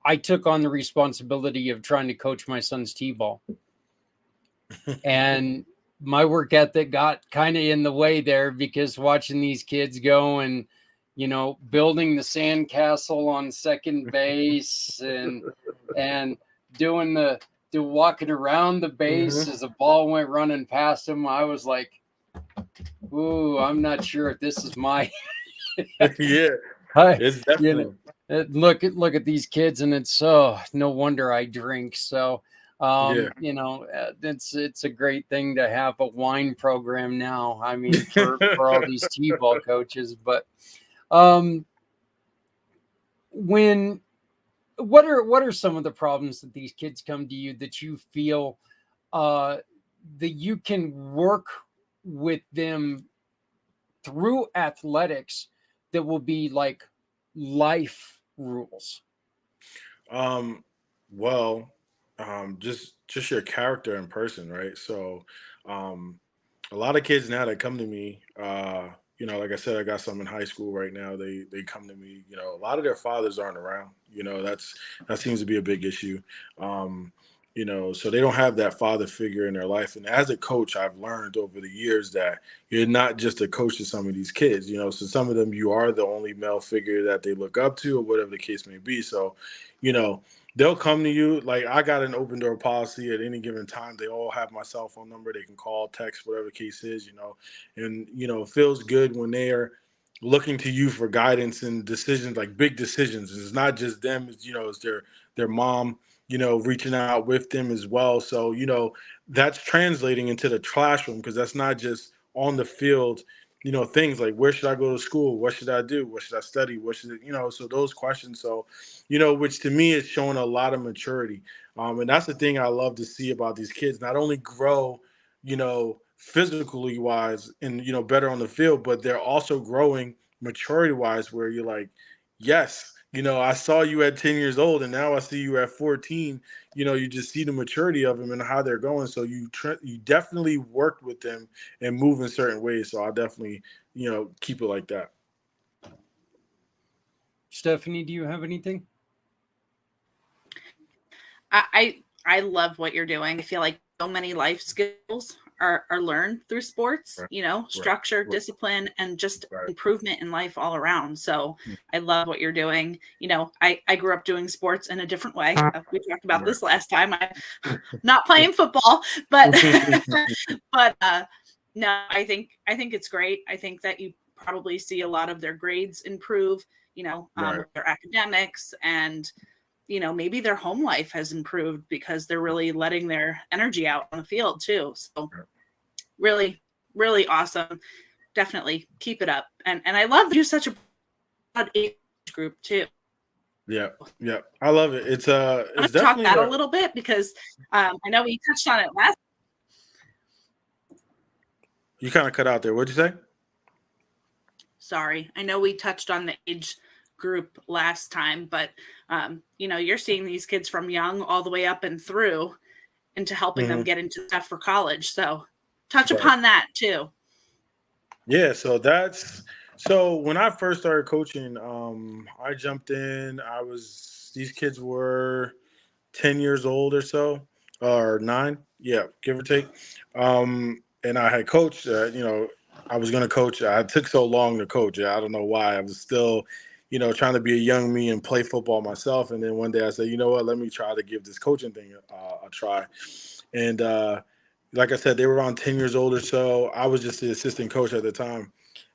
Speaker 2: I took on the responsibility of trying to coach my son's T-ball. And my work ethic got kind of in the way there because watching these kids go and, building the sandcastle on second base and doing the walking around the base
Speaker 5: Hmm.
Speaker 2: as the ball went running past him, I was like, ooh, I'm not sure if this is my
Speaker 5: Yeah,
Speaker 2: I,
Speaker 5: it's
Speaker 2: you know
Speaker 5: definitely.
Speaker 2: look at these kids, and it's no wonder I drink. So
Speaker 5: Yeah.
Speaker 2: It's a great thing to have a wine program now. I mean, for all these T-ball coaches, but um, when what are some of the problems that these kids come to you that you feel uh, that you can work with them through athletics that will be like life rules?
Speaker 5: Um, well, just your character in person, right? So, um, a lot of kids now that come to me, like I said, I got some in high school right now. They come to me. A lot of their fathers aren't around. That seems to be a big issue. Um, so they don't have that father figure in their life. And as a coach, I've learned over the years that you're not just a coach to some of these kids. So some of them you are the only male figure that they look up to, or whatever the case may be. So, you know, they'll come to you. Like, I got an open door policy at any given time. They all have my cell phone number. They can call, text, whatever the case is. And it feels good when they're looking to you for guidance and decisions, like big decisions. It's not just them, it's their mom, reaching out with them as well. So, that's translating into the classroom, because that's not just on the field. Things like, where should I go to school? What should I do? What should I study? What should it, so those questions. So, which to me is showing a lot of maturity. And that's the thing I love to see about these kids, not only grow, physically wise and, better on the field, but they're also growing maturity wise, where you're like, yes, I saw you at 10 years old and now I see you at 14. You just see the maturity of them and how they're going. So you definitely worked with them and move in certain ways. So I definitely, keep it like that.
Speaker 2: Stephanie, do you have anything?
Speaker 6: I love what you're doing. I feel like so many life skills are learned through sports, structure,
Speaker 5: Right.
Speaker 6: discipline, and just
Speaker 5: Right.
Speaker 6: improvement in life all around. So I love what you're doing. I grew up doing sports in a different way. We talked about this last time. I'm not playing football, but but no, I think it's great. I think that you probably see a lot of their grades improve,
Speaker 5: Right.
Speaker 6: with their academics, and maybe their home life has improved because they're really letting their energy out on the field too. So really, really awesome. Definitely keep it up. And I love you such a broad age group too.
Speaker 5: Yeah. Yeah. I love it. It's
Speaker 6: Let's talk
Speaker 5: definitely
Speaker 6: that a little bit, because I know we touched on it last.
Speaker 5: You kind of cut out there. What'd you say?
Speaker 6: Sorry. I know we touched on the age group last time, but you're seeing these kids from young all the way up and through into helping them get into stuff for college. So touch upon that too.
Speaker 5: Yeah, so when I first started coaching, I jumped in. These kids were 10 years old or so, or 9, yeah, give or take. And I had coached, I was going to coach. I took so long to coach. I don't know why. I was still, trying to be a young me and play football myself. And then one day I said, you know what, let me try to give this coaching thing a try. And like I said, they were around 10 years old or so. I was just the assistant coach at the time.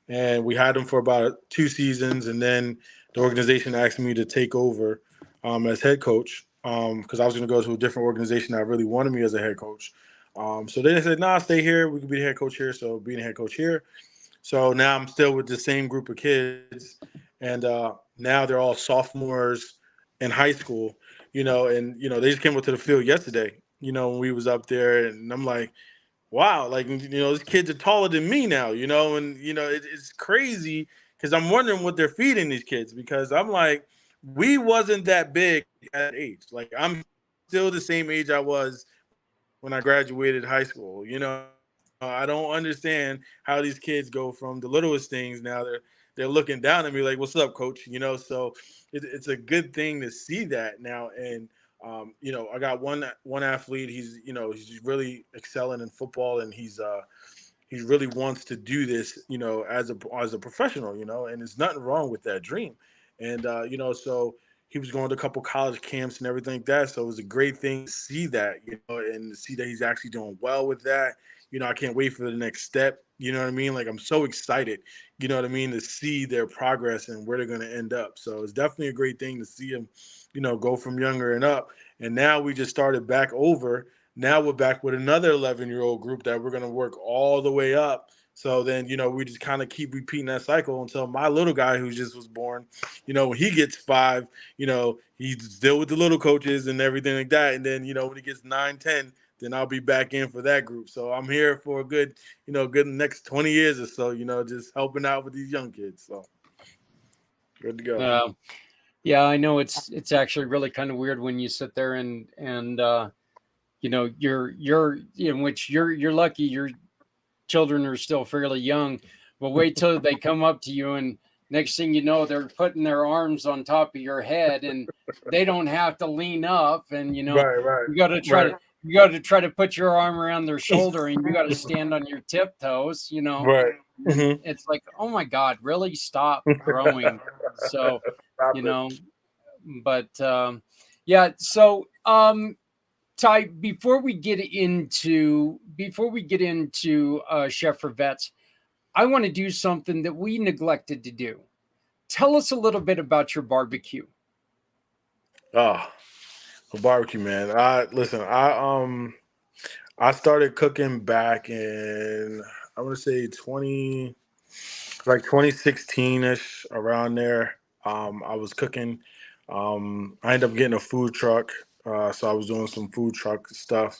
Speaker 5: And we had them for about 2 seasons. And then the organization asked me to take over as head coach, because I was going to go to a different organization that really wanted me as a head coach. So they said, nah, stay here. We could be the head coach here. So being a head coach here. So now I'm still with the same group of kids. And now they're all sophomores in high school, and, they just came up to the field yesterday, when we was up there. And I'm like, wow, like, these kids are taller than me now, and, it's crazy, because I'm wondering what they're feeding these kids, because I'm like, we wasn't that big at age. Like, I'm still the same age I was when I graduated high school. I don't understand how these kids go from the littlest things. Now they're looking down at me like, "What's up, coach?" So it's a good thing to see that now. And I got one athlete. He's really excelling in football, and he really wants to do this, as a professional, and there's nothing wrong with that dream. And so he was going to a couple college camps and everything like that. So it was a great thing to see that, and to see that he's actually doing well with that. I can't wait for the next step. You know what I mean? Like, I'm so excited, to see their progress and where they're going to end up. So it's definitely a great thing to see him, go from younger and up. And now we just started back over. Now we're back with another 11-year-old group that we're going to work all the way up. So then, we just kind of keep repeating that cycle until my little guy who just was born, when he gets 5, he's still with the little coaches and everything like that. And then, when he gets 9, 10, then I'll be back in for that group. So I'm here for a good, good next 20 years or so, just helping out with these young kids. So good to go.
Speaker 2: Yeah, I know it's actually really kind of weird when you sit there and you're in which you're lucky your children are still fairly young, but wait till they come up to you and next thing you know they're putting their arms on top of your head and they don't have to lean up and
Speaker 5: Right.
Speaker 2: you got to try to you got to try to put your arm around their shoulder and you got to stand on your tiptoes,
Speaker 5: Right.
Speaker 2: and it's like, oh my God, really stop growing. So but yeah, so Ty, before we get into Chef for Vets, I want to do something that we neglected to do. Tell us a little bit about your barbecue.
Speaker 5: Oh, a barbecue, man. I started cooking back in, I want to say 2016-ish, around there. I was cooking. I ended up getting a food truck. So I was doing some food truck stuff.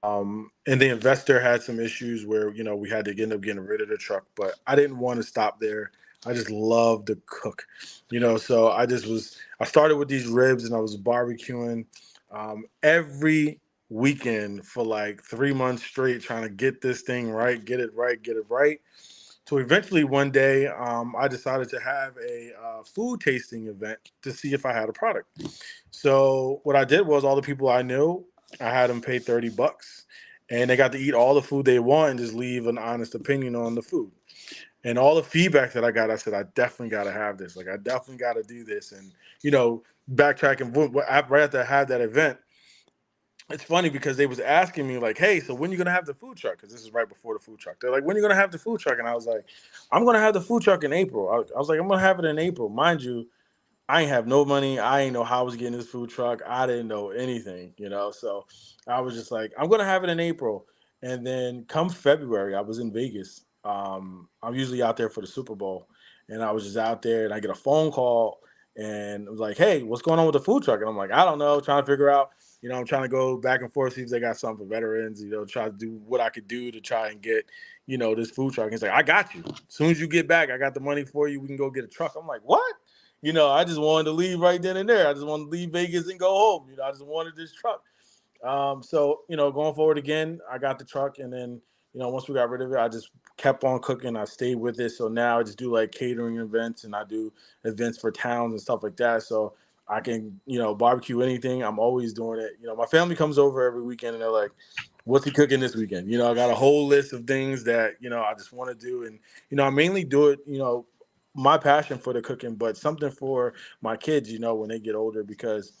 Speaker 5: And the investor had some issues where, we had to end up getting rid of the truck, but I didn't want to stop there. I just love to cook, so I started with these ribs and I was barbecuing every weekend for like 3 months straight, trying to get this thing right, get it right. So eventually one day, I decided to have a food tasting event to see if I had a product. So what I did was all the people I knew, I had them pay $30 and they got to eat all the food they want and just leave an honest opinion on the food. And all the feedback that I got, I said, I definitely got to have this. Like, I definitely got to do this. And, backtracking, right after I had that event, it's funny because they was asking me like, hey, so when you going to have the food truck? Because this is right before the food truck. They're like, when are you going to have the food truck? And I was like, I'm going to have the food truck in April. I was like, I'm going to have it in April. Mind you, I ain't have no money. I ain't know how I was getting this food truck. I didn't know anything, So I was just like, I'm going to have it in April. And then come February, I was in Vegas. I'm usually out there for the Super Bowl. And I was just out there and I get a phone call and it was like, hey, what's going on with the food truck? And I'm like, I don't know, trying to figure out, I'm trying to go back and forth, see if they got something for veterans, try to do what I could do to try and get, this food truck. And he's like, I got you. As soon as you get back, I got the money for you. We can go get a truck. I'm like, what? I just wanted to leave right then and there. I just wanted to leave Vegas and go home. I just wanted this truck. So, going forward again, I got the truck. And then, once we got rid of it, I just kept on cooking. I stayed with it. So now I just do like catering events and I do events for towns and stuff like that. So I can, barbecue anything. I'm always doing it. My family comes over every weekend and they're like, what's he cooking this weekend? I got a whole list of things that, I just want to do. And, I mainly do it, my passion for the cooking, but something for my kids, when they get older, because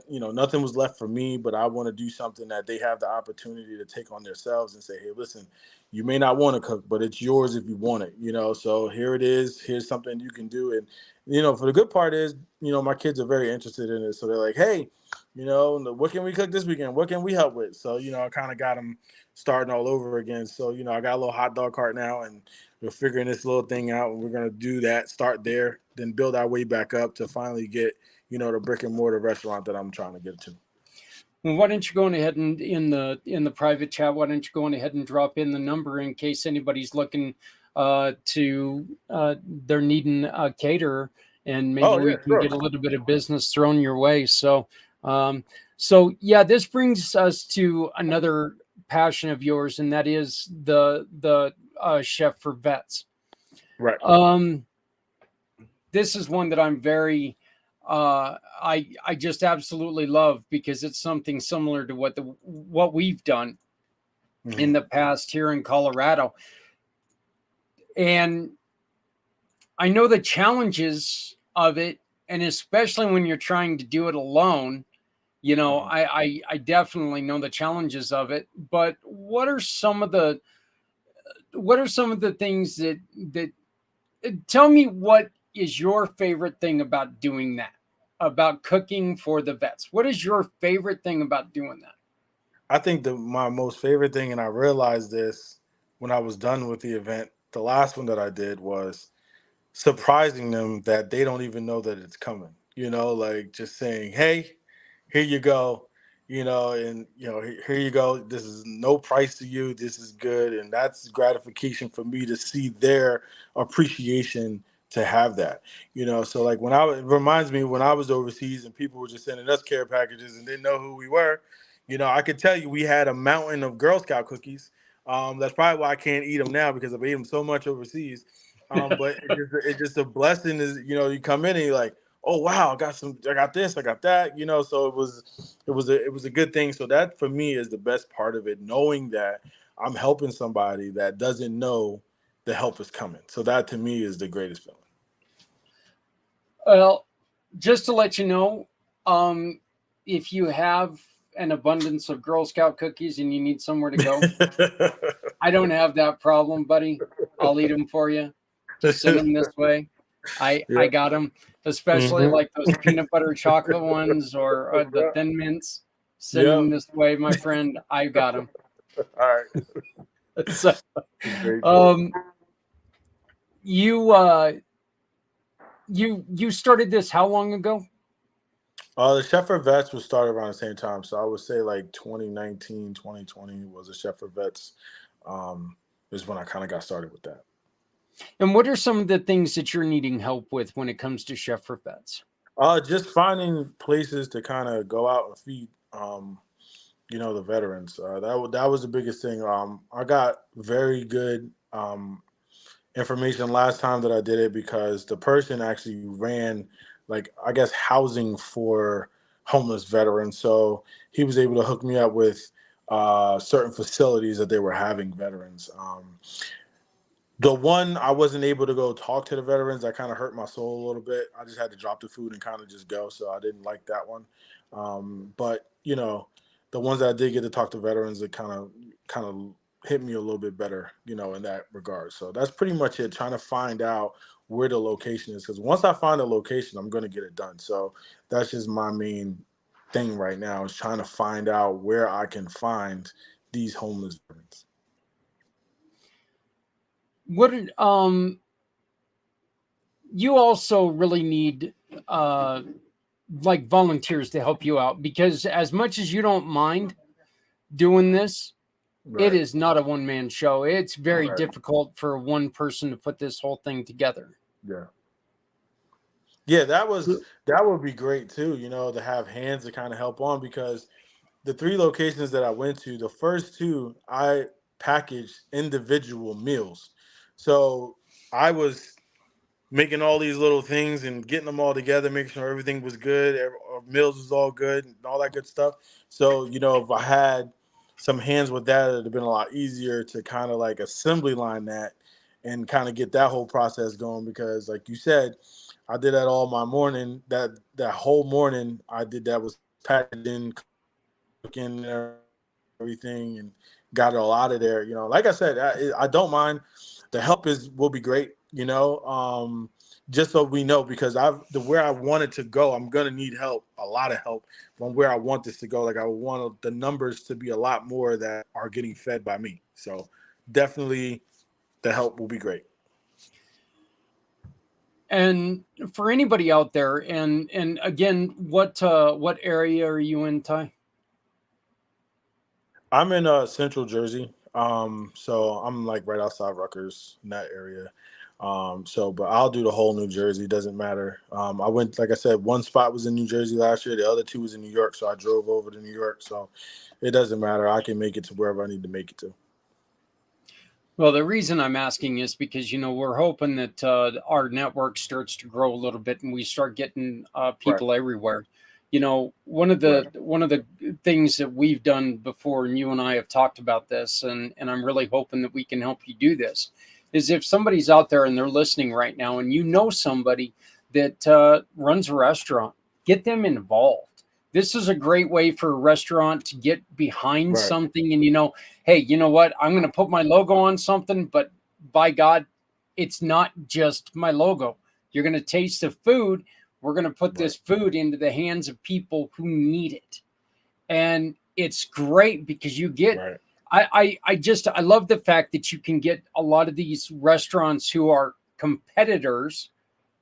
Speaker 5: nothing was left for me, but I want to do something that they have the opportunity to take on themselves and say, hey, listen, you may not want to cook, but it's yours if you want it, so here it is. Here's something you can do. And, for the good part is, my kids are very interested in it. So they're like, hey, what can we cook this weekend? What can we help with? So, I kind of got them starting all over again. So, I got a little hot dog cart now and we're figuring this little thing out and we're going to do that, start there, then build our way back up to finally get, the brick and mortar restaurant that I'm trying to get to.
Speaker 2: Well, why don't you go on ahead and in the private chat, why don't you go on ahead and drop in the number in case anybody's looking they're needing a caterer and maybe we can get a little bit of business thrown your way. So yeah, this brings us to another passion of yours, and that is the Chef for Vets.
Speaker 5: Right.
Speaker 2: This is one that I'm very I just absolutely love because it's something similar to what we've done in the past here in Colorado. And I know the challenges of it, and especially when you're trying to do it alone, I definitely know the challenges of it. But what are some of the things that tell me what is your favorite thing about doing that? about cooking for the vets? What is your favorite thing about doing that?
Speaker 5: I think my most favorite thing, and I realized this when I was done with the event, the last one that I did, was surprising them that they don't even know that it's coming. Like just saying, "Hey, here you go," and here you go. This is no price to you. This is good, and that's gratification for me to see their appreciation to have that. So like it reminds me when I was overseas and people were just sending us care packages and didn't know who we were. I could tell you we had a mountain of Girl Scout cookies. That's probably why I can't eat them now because I've eaten them so much overseas. But it's just a blessing is, you come in and you're like, oh wow, I got this, I got that, so it was a good thing. So that for me is the best part of it, knowing that I'm helping somebody that doesn't know the help is coming. So that to me is the greatest feeling.
Speaker 2: Well, just to let you know, if you have an abundance of Girl Scout cookies and you need somewhere to go, I don't have that problem, buddy. I'll eat them for you. Just send them this way. I got them, especially like those peanut butter chocolate ones or the Thin Mints. Send them this way, my friend. I got them.
Speaker 5: All right.
Speaker 2: So, you started this how long ago?
Speaker 5: The Chef for Vets was started around the same time. So I would say like 2019, 2020 was a Chef for Vets. Is when I kind of got started with that.
Speaker 2: And what are some of the things that you're needing help with when it comes to Chef for Vets?
Speaker 5: Just finding places to kind of go out and feed, the veterans. That was the biggest thing. I got very good information last time that I did it because the person actually ran, like, I guess, housing for homeless veterans. So he was able to hook me up with certain facilities that they were having veterans. The one I wasn't able to go talk to the veterans, that kind of hurt my soul a little bit. I just had to drop the food and kind of just go. So I didn't like that one. But the ones that I did get to talk to veterans, it kind of hit me a little bit better, in that regard. So that's pretty much it. Trying to find out where the location is, because once I find a location, I'm going to get it done. So that's just my main thing right now, is trying to find out where I can find these homeless veterans.
Speaker 2: What you also really need like volunteers to help you out, because as much as you don't mind doing this, it is not a one-man show. It's very difficult for one person to put this whole thing together.
Speaker 5: Yeah, that would be great too, to have hands to kind of help on, because the 3 locations that I went to, the first 2, I packaged individual meals. So I was making all these little things and getting them all together, making sure everything was good, our meals was all good, and all that good stuff. So, if I had some hands with that, it would have been a lot easier to kind of like assembly line that and kind of get that whole process going. Because like you said, I did that all my morning. That whole morning I did that, was packaging, cooking, everything, and got it all out of there. Like I said, I don't mind. The help will be great. Just so we know, because where I want it to go, I'm gonna need help, a lot of help from where I want this to go. Like I want the numbers to be a lot more that are getting fed by me. So definitely, the help will be great.
Speaker 2: And for anybody out there, and again, what area are you in, Ty?
Speaker 5: I'm in Central Jersey. So I'm like right outside Rutgers, in that area. But I'll do the whole New Jersey. Doesn't matter. I went, like I said, one spot was in New Jersey last year. The other 2 was in New York. So I drove over to New York. So it doesn't matter. I can make it to wherever I need to make it to.
Speaker 2: Well, the reason I'm asking is because, we're hoping that our network starts to grow a little bit and we start getting people everywhere. One of the things that we've done before, and you and I have talked about this, and I'm really hoping that we can help you do this, is if somebody's out there and they're listening right now and somebody that runs a restaurant, get them involved. This is a great way for a restaurant to get behind something and, hey, you know what? I'm going to put my logo on something, but by God, it's not just my logo. You're going to taste the food, We're going to put this food into the hands of people who need it. And it's great because you get, I love the fact that you can get a lot of these restaurants who are competitors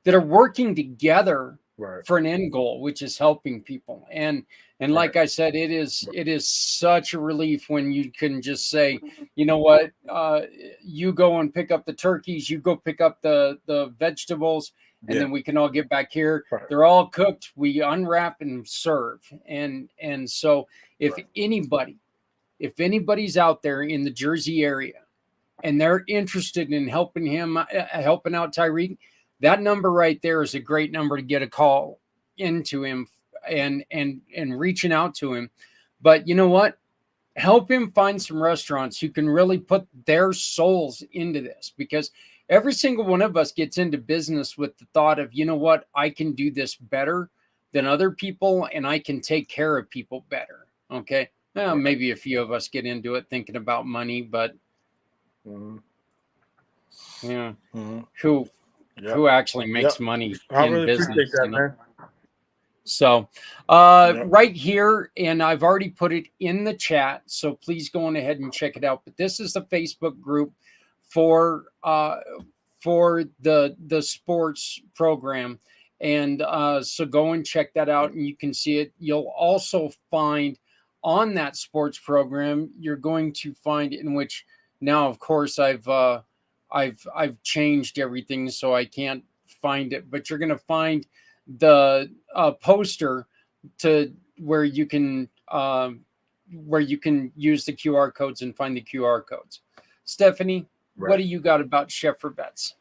Speaker 2: that are working together for an end goal, which is helping people. And like I said, it is such a relief when you can just say, you know what, you go and pick up the turkeys, you go pick up the vegetables, and then we can all get back here. They're all cooked. We unwrap and serve. And so if anybody's out there in the Jersey area and they're interested in helping out Tyreek, that number right there is a great number to get a call into him and reaching out to him. But you know what? Help him find some restaurants who can really put their souls into this, because every single one of us gets into business with the thought of, you know what, I can do this better than other people and I can take care of people better. Okay. Well, maybe a few of us get into it thinking about money, but who actually makes money in business? That, man. So right here, and I've already put it in the chat, so please go on ahead and check it out. But this is the Facebook group for the sports program, and so go and check that out, and you can see it. You'll also find on that sports program, you're going to find, in which now, of course, I've changed everything, so I can't find it, but you're going to find the poster to where you can use the QR codes and find the QR codes. Stephanie, what do you got about Chef for Vets?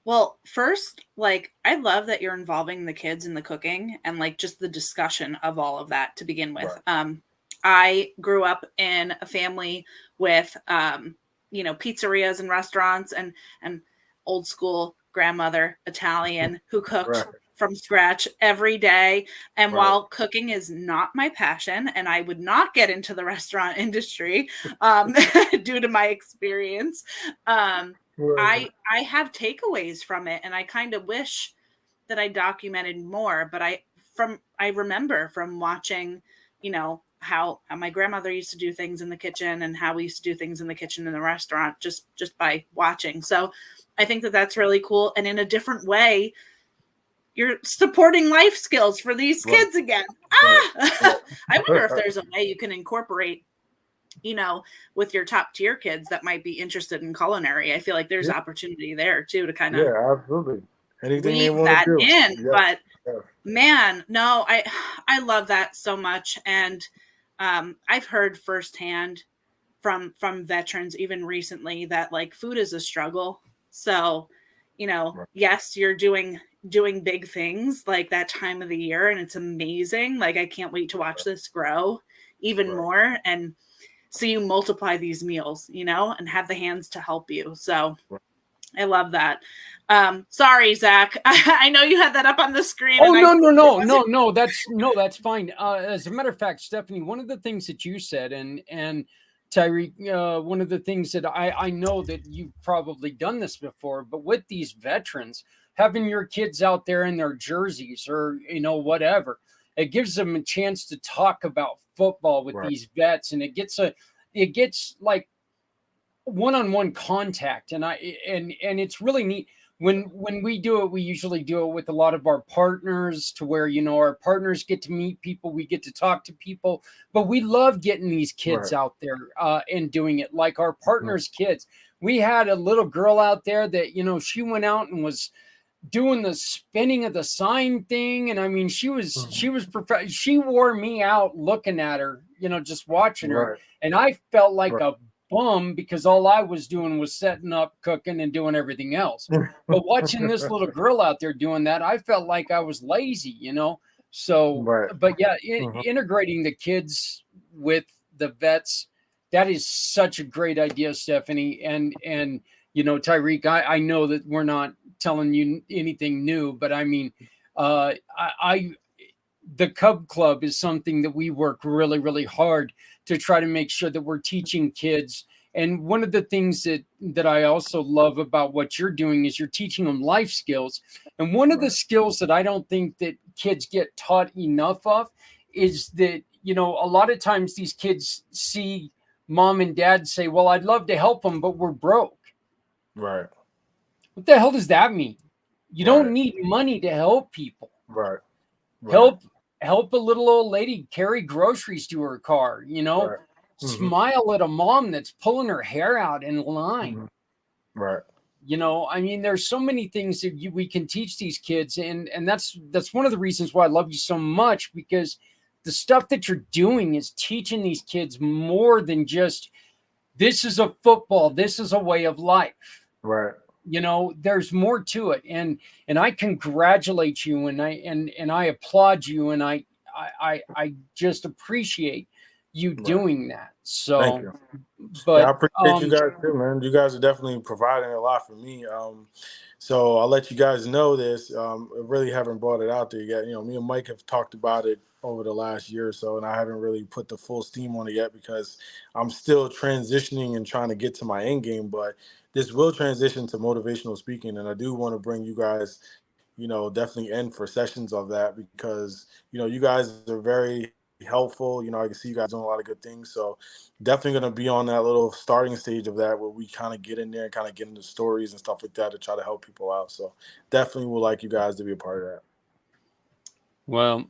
Speaker 6: Well, first, like, I love that you're involving the kids in the cooking and like just the discussion of all of that to begin with. I grew up in a family with pizzerias and restaurants and old school grandmother Italian who cooked from scratch every day. And while cooking is not my passion, and I would not get into the restaurant industry due to my experience, I have takeaways from it, and I kind of wish that I documented more. But I remember from watching, how my grandmother used to do things in the kitchen and how we used to do things in the kitchen in the restaurant just by watching. So I think that that's really cool. And in a different way, you're supporting life skills for these kids again. I wonder if there's a way you can incorporate, with your top tier kids that might be interested in culinary. I feel like there's opportunity there too to kind of
Speaker 5: absolutely anything
Speaker 6: weave that in. But man, no, I love that so much. And I've heard firsthand from veterans even recently that like food is a struggle. So, yes, you're doing big things like that time of the year, and it's amazing. Like, I can't wait to watch this grow even more. And so you multiply these meals, and have the hands to help you. So I love that. Sorry, Zach. I know you had that up on the screen.
Speaker 2: Oh, no. That's fine. As a matter of fact, Stephanie, one of the things that you said, and Tyreek, one of the things that I know that you've probably done this before, but with these veterans, having your kids out there in their jerseys or, whatever, it gives them a chance to talk about football with these vets, and it gets like one-on-one contact, and it's really neat. When we do it, we usually do it with a lot of our partners, to where, our partners get to meet people, we get to talk to people, but we love getting these kids out there and doing it. Like our partners' kids, we had a little girl out there that, she went out and was doing the spinning of the sign thing. And I mean, she was she wore me out looking at her, just watching her. And I felt like a bum because all I was doing was setting up, cooking, and doing everything else. But watching this little girl out there doing that, I felt like I was lazy, So, but yeah, integrating the kids with the vets, that is such a great idea, Stephanie. And Tyreek, I know that we're not telling you anything new, but I mean, the Cub Club is something that we work really, really hard to try to make sure that we're teaching kids And one of the things that I also love about what you're doing is you're teaching them life skills. And one of the skills that I don't think that kids get taught enough of is that, a lot of times these kids see mom and dad say, well, I'd love to help them, but we're broke.
Speaker 5: Right.
Speaker 2: What the hell does that mean? You don't
Speaker 5: Right.
Speaker 2: need money to help people.
Speaker 5: Right. Right.
Speaker 2: Help a little old lady carry groceries to her car,
Speaker 5: Right. Mm-hmm.
Speaker 2: smile at a mom that's pulling her hair out in line.
Speaker 5: Mm-hmm. Right.
Speaker 2: I mean, there's so many things that we can teach these kids, and that's one of the reasons why I love you so much, because the stuff that you're doing is teaching these kids more than just this is a football, this is a way of life.
Speaker 5: Right.
Speaker 2: There's more to it, and I congratulate you, and I applaud you, and I just appreciate you doing that. So
Speaker 5: Thank you.
Speaker 2: but
Speaker 5: Yeah, I appreciate you guys too, man. You guys are definitely providing a lot for me. So I'll let you guys know this. I really haven't brought it out there yet. Me and Mike have talked about it over the last year or so, and I haven't really put the full steam on it yet because I'm still transitioning and trying to get to my end game. But this will transition to motivational speaking, and I do want to bring you guys, definitely in for sessions of that because, you guys are very helpful. I can see you guys doing a lot of good things. So definitely going to be on that little starting stage of that where we kind of get in there and kind of get into stories and stuff like that to try to help people out. So definitely would like you guys to be a part of that.
Speaker 2: Well,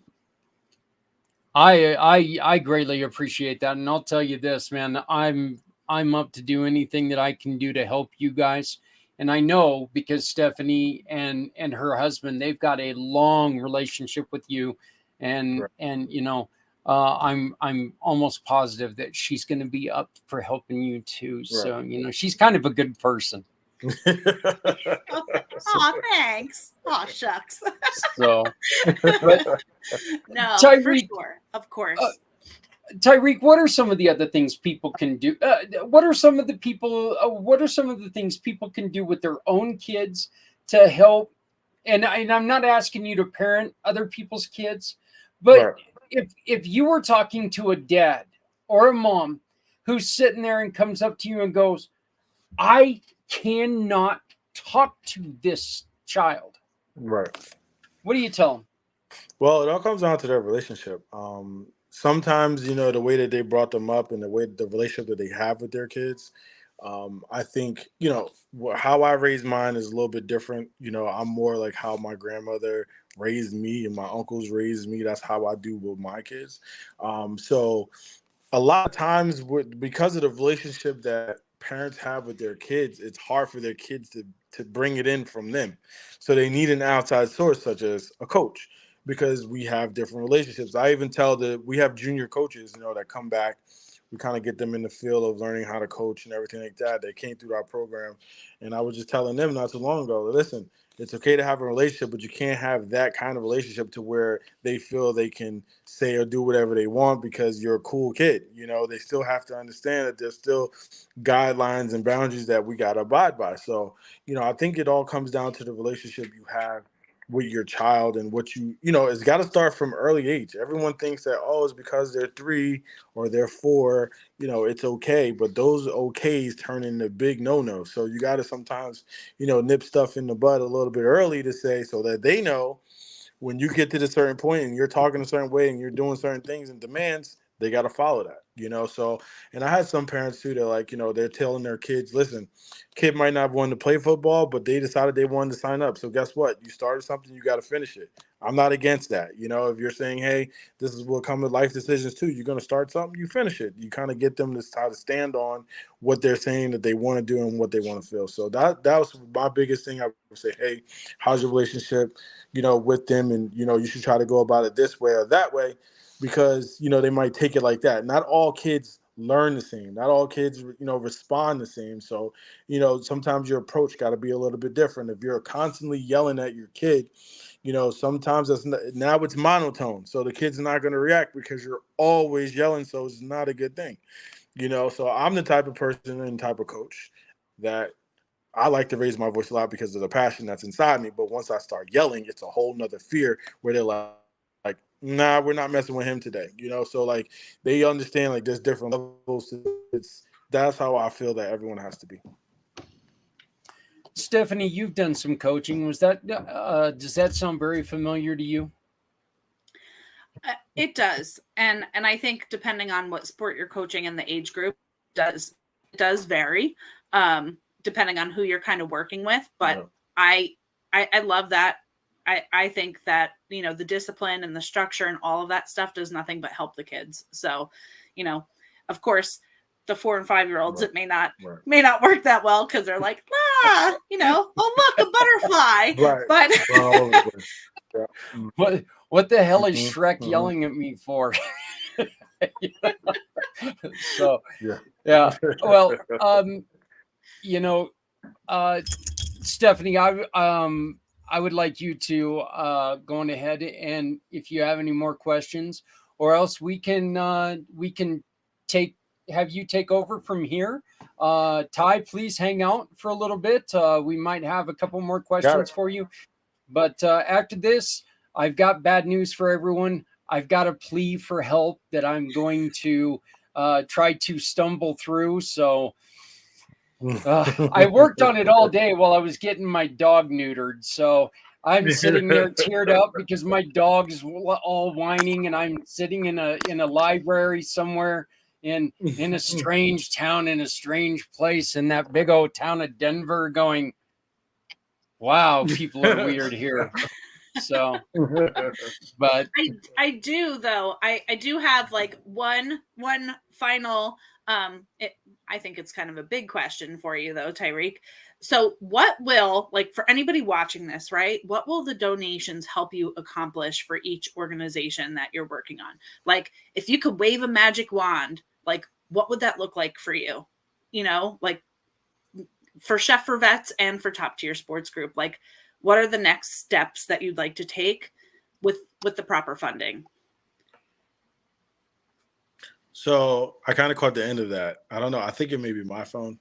Speaker 2: I greatly appreciate that, and I'll tell you this, man. I'm up to do anything that I can do to help you guys. And I know because Stephanie and her husband, they've got a long relationship with you, and
Speaker 5: Right.
Speaker 2: I'm almost positive that she's going to be up for helping you too.
Speaker 5: Right.
Speaker 2: So she's kind of a good person.
Speaker 6: Oh, thanks. Oh, shucks.
Speaker 2: So,
Speaker 6: no,
Speaker 2: Tyreek,
Speaker 6: for sure, of course.
Speaker 2: Tyreek, what are some of the other things people can do? What are some of the things people can do with their own kids to help? And I'm not asking you to parent other people's kids, but if you were talking to a dad or a mom who's sitting there and comes up to you and goes, I cannot talk to this child.
Speaker 5: Right.
Speaker 2: What do you tell them?
Speaker 5: Well, it all comes down to their relationship. Sometimes, the way that they brought them up and the relationship that they have with their kids, I think, how I raised mine is a little bit different. I'm more like how my grandmother raised me and my uncles raised me. That's how I do with my kids. So a lot of times because of the relationship that parents have with their kids, it's hard for their kids to bring it in from them. So they need an outside source such as a coach because we have different relationships. I even tell we have junior coaches, that come back. We kind of get them in the field of learning how to coach and everything like that. They came through our program. And I was just telling them not too long ago, listen, it's okay to have a relationship, but you can't have that kind of relationship to where they feel they can say or do whatever they want because you're a cool kid. They still have to understand that there's still guidelines and boundaries that we got to abide by. So, I think it all comes down to the relationship you have with your child and what it's got to start from early age. Everyone thinks that, it's because they're 3 or they're 4, it's okay. But those okays turn into big no-nos. So you got to sometimes, nip stuff in the bud a little bit early to say so that they know when you get to the certain point and you're talking a certain way and you're doing certain things and demands, they got to follow that, So, and I had some parents too that they're telling their kids, listen, kid might not want to play football, but they decided they wanted to sign up. So guess what? You started something, you got to finish it. I'm not against that. If you're saying, hey, this is what comes with life decisions too. You're going to start something, you finish it. You kind of get them to try to stand on what they're saying that they want to do and what they want to feel. So that was my biggest thing. I would say, hey, how's your relationship, with them? And, you should try to go about it this way or that way because, they might take it like that. Not all kids learn the same. Not all kids, respond the same. So, sometimes your approach got to be a little bit different. If you're constantly yelling at your kid, sometimes now it's monotone. So the kid's not going to react because you're always yelling. So it's not a good thing, So I'm the type of person and type of coach that I like to raise my voice a lot because of the passion that's inside me. But once I start yelling, it's a whole nother fear where they're like, nah, we're not messing with him today. So like they understand like there's different levels to it's that's how I feel that everyone has to be.
Speaker 2: Stephanie, you've done some coaching. Was that does that sound very familiar to you?
Speaker 6: It does, and I think depending on what sport you're coaching and the age group does vary, depending on who you're kind of working with. But
Speaker 5: Yeah.
Speaker 6: I love that. I think that, you know, the discipline and the structure and all of that stuff does nothing but help the kids. So, you know, of course, the 4 and 5-year-olds,
Speaker 5: Right.
Speaker 6: it may not
Speaker 5: Right.
Speaker 6: work that well because they're like, you know, oh look, a butterfly.
Speaker 5: Right.
Speaker 6: But
Speaker 5: Run all over the place. Yeah. Mm.
Speaker 2: What the hell is
Speaker 5: Mhm.
Speaker 2: Shrek
Speaker 5: Mhm.
Speaker 2: yelling at me for? So
Speaker 5: Yeah.
Speaker 2: yeah. Well, you know, Stephanie, I would like you to go on ahead, and if you have any more questions, or else we can have you take over from here. Ty, please hang out for a little bit. We might have a couple more
Speaker 5: Got
Speaker 2: questions
Speaker 5: it.
Speaker 2: for you, but after this, I've got bad news for everyone. I've got a plea for help that I'm going to try to stumble through. So I worked on it all day while I was getting my dog neutered. So I'm sitting there teared up because my dog's all whining, and I'm sitting in a library somewhere in a strange town, in a strange place, in that big old town of Denver, going, wow, people are weird here. So, but
Speaker 6: I do though. I do have like one final I think it's kind of a big question for you though, Tyreek. So what will, like, for anybody watching this, right? What will the donations help you accomplish for each organization that you're working on? Like, if you could wave a magic wand, like, what would that look like for you? You know, like, for Chef for Vets and for Top Tier Sports Group, like, what are the next steps that you'd like to take with the proper funding?
Speaker 5: So I kind of caught the end of that. I don't know. I think it may be my phone.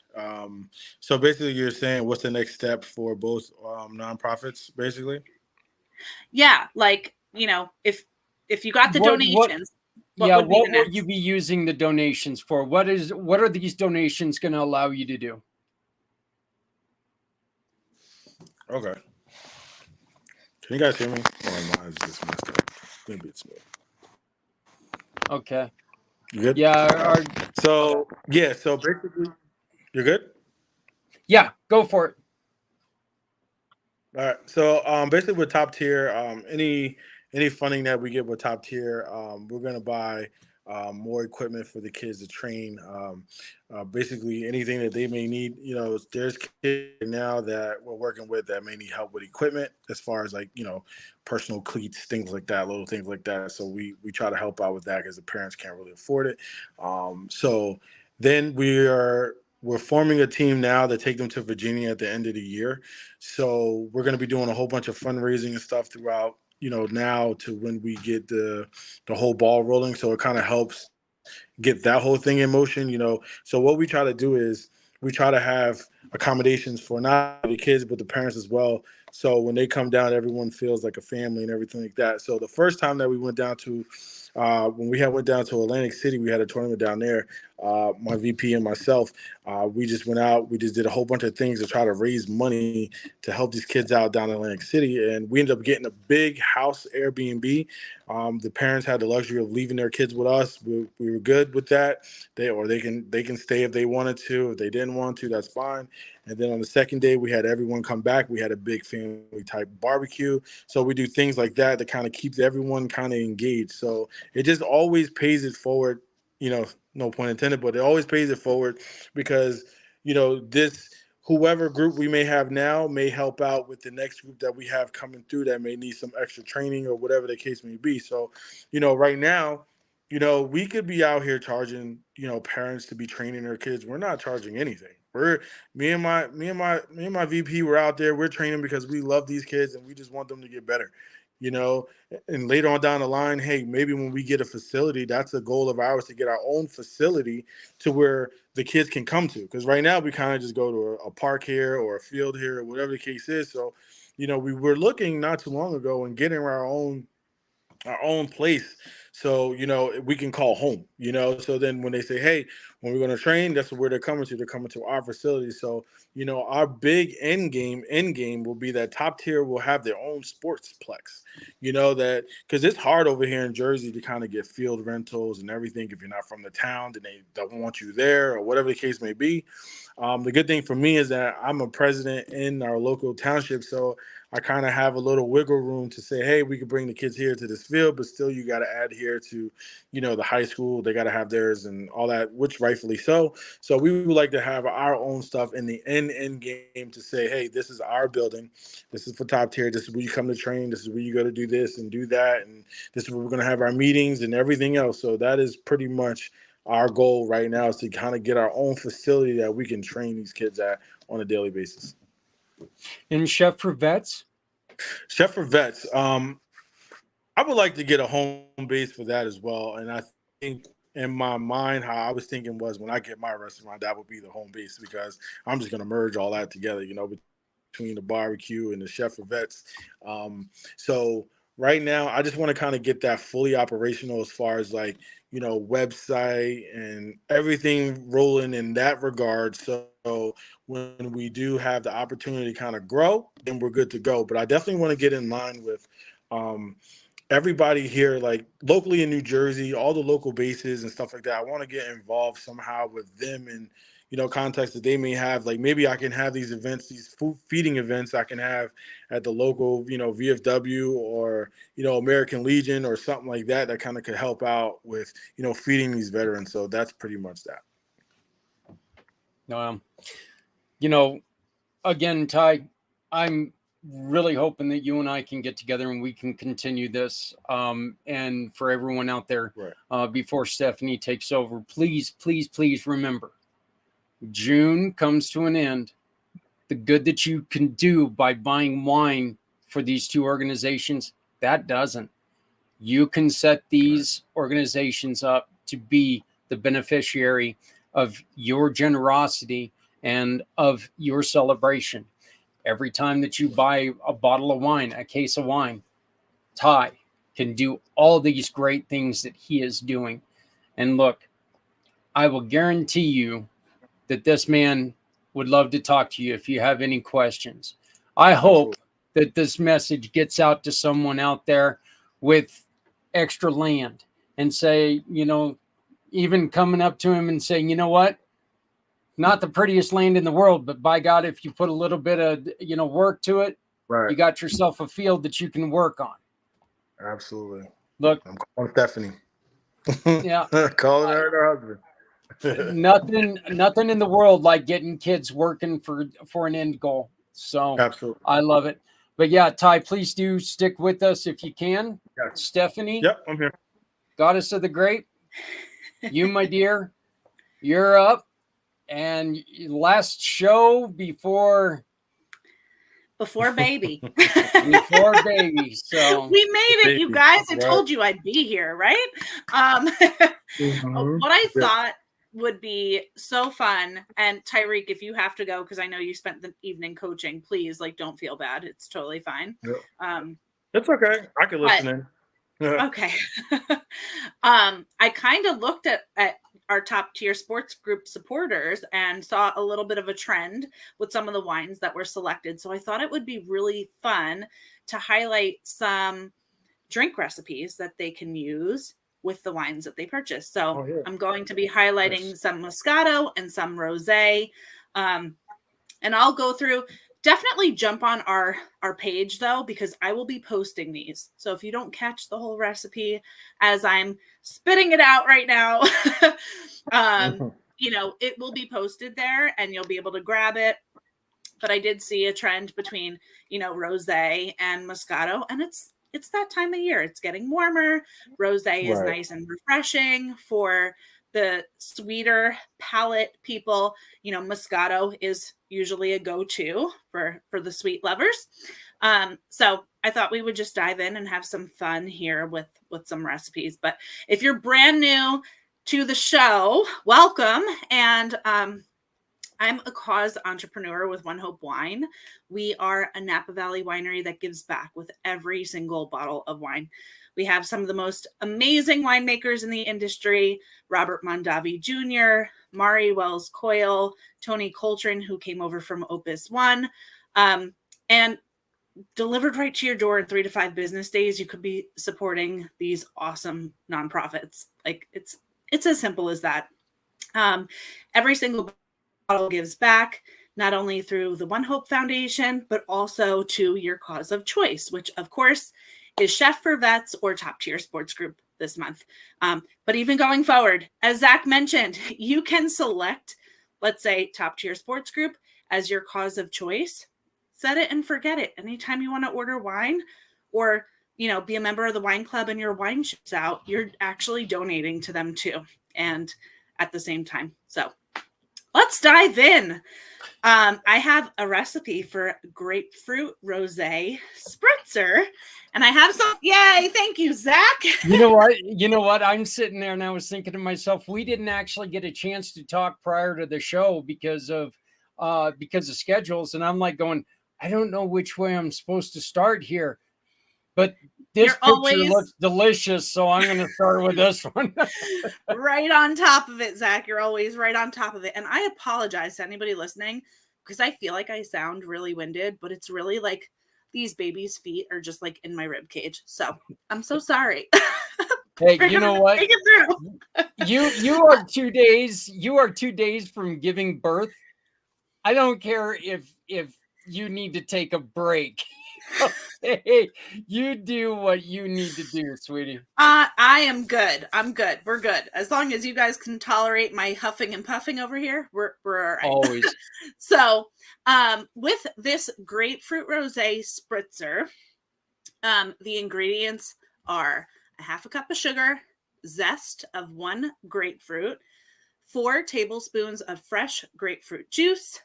Speaker 5: So basically, you're saying what's the next step for both nonprofits, basically?
Speaker 6: Yeah, like, you know, if you got the
Speaker 2: what
Speaker 6: donations, what
Speaker 2: yeah,
Speaker 6: would be
Speaker 2: what
Speaker 6: the
Speaker 2: will you
Speaker 6: next?
Speaker 2: be using the donations for? What are these donations going to allow you to do?
Speaker 5: Okay. Can you guys hear me? Oh, mine's just messed up. Maybe it's me.
Speaker 2: Okay.
Speaker 5: You good?
Speaker 2: Yeah,
Speaker 5: So yeah. So basically, you're good.
Speaker 2: yeah, go for it.
Speaker 5: All right. So basically with top tier, any funding that we get with top tier, we're gonna buy more equipment for the kids to train. Basically anything that they may need. You know, there's kids now that we're working with that may need help with equipment as far as like, you know, personal cleats, things like that, little things like that. So we try to help out with that because the parents can't really afford it. So then we're forming a team now to take them to Virginia at the end of the year. So we're going to be doing a whole bunch of fundraising and stuff throughout, you know, now to when we get the whole ball rolling. So it kind of helps get that whole thing in motion, you know. So what we try to do is we try to have accommodations for not only the kids but the parents as well. So when they come down, everyone feels like a family and everything like that. So the first time that we went down to when we went down to Atlantic City, we had a tournament down there. My VP and myself, we just went out. We just did a whole bunch of things to try to raise money to help these kids out down in Atlantic City, and we ended up getting a big house Airbnb. The parents had the luxury of leaving their kids with us. We were good with that. They can stay if they wanted to. If they didn't want to, that's fine. And then on the second day, we had everyone come back. We had a big family type barbecue. So we do things like that to kind of keep everyone kind of engaged. So it just always pays it forward. You know, no pun intended, but it always pays it forward because you know this whoever group we may have now may help out with the next group that we have coming through that may need some extra training or whatever the case may be. So, you know, right now, you know, we could be out here charging, you know, parents to be training their kids. We're not charging anything. We're me and my VP were out there. We're training because we love these kids and we just want them to get better. You know, and later on down the line, hey, maybe when we get a facility, that's a goal of ours to get our own facility to where the kids can come to. Because right now we kind of just go to a park here or a field here or whatever the case is. So, you know, we were looking not too long ago and getting our own place So, we can call home, so then when they say, hey, when we're going to train, that's where they're coming to. They're coming to our facility. So, our big end game will be that top tier will have their own sportsplex, that because it's hard over here in Jersey to kind of get field rentals and everything. If you're not from the town, then they don't want you there or whatever the case may be. The good thing for me is that I'm a president in our local township, so I kind of have a little wiggle room to say, hey, we could bring the kids here to this field, but still you got to adhere to, the high school. They got to have theirs and all that, which rightfully so. So we would like to have our own stuff in the end game to say, hey, this is our building. This is for top tier. This is where you come to train. This is where you go to do this and do that. And this is where we're going to have our meetings and everything else. So that is pretty much our goal right now, is to kind of get our own facility that we can train these kids at on a daily basis.
Speaker 2: And Chef for Vets?
Speaker 5: Chef for Vets. I would like to get a home base for that as well. And I think in my mind, how I was thinking was when I get my restaurant, that would be the home base, because I'm just going to merge all that together, between the barbecue and the Chef for Vets. So right now, I just want to kind of get that fully operational as far as like, website and everything rolling in that regard. So when we do have the opportunity to kind of grow, then we're good to go. But I definitely want to get in line with everybody here, like locally in New Jersey, all the local bases and stuff like that. I want to get involved somehow with them and, contacts that they may have. Like maybe I can have these events, these food feeding events I can have at the local, VFW or, American Legion or something like that, that kind of could help out with, feeding these veterans. So that's pretty much that.
Speaker 2: Again, Ty, I'm really hoping that you and I can get together and we can continue this. And for everyone out there,
Speaker 5: right.
Speaker 2: Before Stephanie takes over, please, please, please remember, June comes to an end. The good that you can do by buying wine for these two organizations, that doesn't. You can set these organizations up to be the beneficiary of your generosity and of your celebration. Every time that you buy a bottle of wine, a case of wine, Ty can do all these great things that he is doing. And look, I will guarantee you that this man would love to talk to you if you have any questions. I hope that this message gets out to someone out there with extra land and say, even coming up to him and saying, you know what? Not the prettiest land in the world, but by God, if you put a little bit of, work to it,
Speaker 5: right,
Speaker 2: you got yourself a field that you can work on.
Speaker 5: Absolutely.
Speaker 2: Look,
Speaker 5: I'm calling Stephanie.
Speaker 2: Yeah.
Speaker 5: Calling her and her husband.
Speaker 2: Nothing in the world like getting kids working for an end goal. So
Speaker 5: Absolutely.
Speaker 2: I love it. But yeah, Ty, please do stick with us if you can.
Speaker 5: Yes.
Speaker 2: Stephanie.
Speaker 5: Yep, I'm here.
Speaker 2: Goddess of the Grape. You, my dear, you're up. And last show before
Speaker 6: baby.
Speaker 2: Before baby. So
Speaker 6: we made it, you guys. I
Speaker 5: Right.
Speaker 6: told you I'd be here, right? What I thought would be so fun, and Tyreek, if you have to go, because I know you spent the evening coaching, please, don't feel bad. It's totally fine.
Speaker 5: Yep. It's okay. I can listen in.
Speaker 6: Okay. I kind of looked at our top tier sports group supporters and saw a little bit of a trend with some of the wines that were selected. So I thought it would be really fun to highlight some drink recipes that they can use with the wines that they purchase. So I'm going to be highlighting some Moscato and some Rosé. And I'll go through. Definitely jump on our page, though, because I will be posting these. So if you don't catch the whole recipe as I'm spitting it out right now, it will be posted there and you'll be able to grab it. But I did see a trend between, Rosé and Moscato, and it's that time of year. It's getting warmer. Rosé is nice and refreshing for the sweeter palate people. Moscato is usually a go-to for the sweet lovers. So I thought we would just dive in and have some fun here with some recipes. But if you're brand new to the show, welcome. And I'm a cause entrepreneur with One Hope Wine. We are a Napa Valley winery that gives back with every single bottle of wine. We have some of the most amazing winemakers in the industry: Robert Mondavi Jr., Mari Wells Coyle, Tony Coltrane, who came over from Opus One, and delivered right to your door in 3 to 5 business days. You could be supporting these awesome nonprofits. Like it's as simple as that. Every single bottle gives back, not only through the One Hope Foundation, but also to your cause of choice, which of course is Chef for Vets or Top Tier Sports Group this month. But even going forward, as Zach mentioned, you can select, let's say, Top Tier Sports Group as your cause of choice. Set it and forget it. Anytime you want to order wine or, be a member of the wine club and your wine ships out, you're actually donating to them too. And at the same time. So let's dive in. I have a recipe for grapefruit rosé spritzer, and I have some. Yay! Thank you, Zach.
Speaker 2: You know what? I'm sitting there and I was thinking to myself, we didn't actually get a chance to talk prior to the show because of schedules, and I'm like going, I don't know which way I'm supposed to start here, but this picture looks delicious, so I'm going to start with this one.
Speaker 6: Right on top of it, Zach. You're always right on top of it. And I apologize to anybody listening because I feel like I sound really winded, but it's really like these babies' feet are just like in my rib cage. So I'm so sorry.
Speaker 2: Hey, you know what? You are 2 days. You are 2 days from giving birth. I don't care if you need to take a break. Okay, you do what you need to do, sweetie.
Speaker 6: I am good. I'm good. We're good. As long as you guys can tolerate my huffing and puffing over here, we're all right.
Speaker 2: Always.
Speaker 6: So, with this grapefruit rosé spritzer, the ingredients are a half a cup of sugar, zest of 1 grapefruit, 4 tablespoons of fresh grapefruit juice,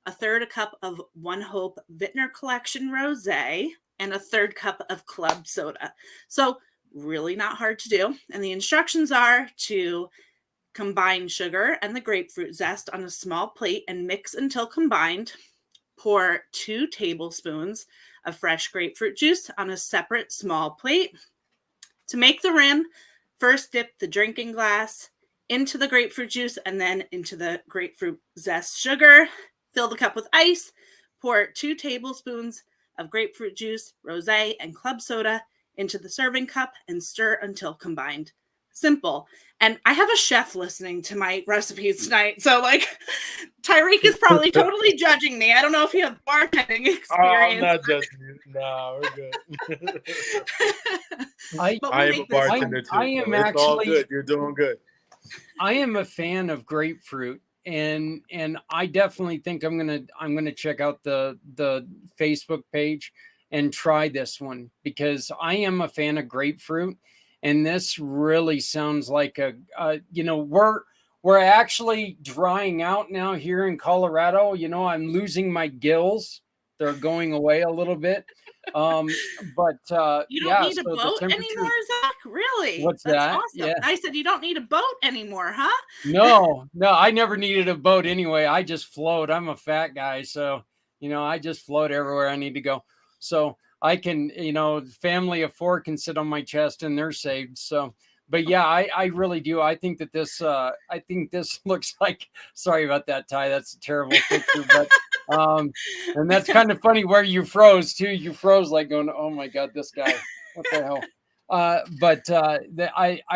Speaker 6: a third a cup of One Hope Vintner Collection Rosé, and a third cup of club soda. So really not hard to do. And the instructions are to combine sugar and the grapefruit zest on a small plate and mix until combined. Pour 2 tablespoons of fresh grapefruit juice on a separate small plate. To make the rim, first dip the drinking glass into the grapefruit juice and then into the grapefruit zest sugar. Fill the cup with ice. Pour 2 tablespoons of grapefruit juice, rosé, and club soda into the serving cup and stir until combined. Simple. And I have a chef listening to my recipes tonight. So, Tyreek is probably totally judging me. I don't know if you have bartending experience.
Speaker 5: I'm not judging you. Nah, we're good. I am a bartender too. It's all good. You're doing good.
Speaker 2: I am a fan of grapefruit. And I definitely think I'm gonna check out the Facebook page and try this one because I am a fan of grapefruit, and this really sounds like we're actually drying out now here in Colorado. I'm losing my gills; they're going away a little bit. But
Speaker 6: you don't need a boat anymore, Zach? Really?
Speaker 2: What's that?
Speaker 6: Awesome.
Speaker 2: Yeah.
Speaker 6: I said you don't need a boat anymore, huh?
Speaker 2: No, I never needed a boat anyway. I just float. I'm a fat guy, so I just float everywhere I need to go. So I can, family of 4 can sit on my chest and they're saved. So, but yeah, I really do. I think that this looks like. Sorry about that, Ty. That's a terrible picture, but. And that's kind of funny where you froze too. You froze like going, oh my God, this guy, what the hell? I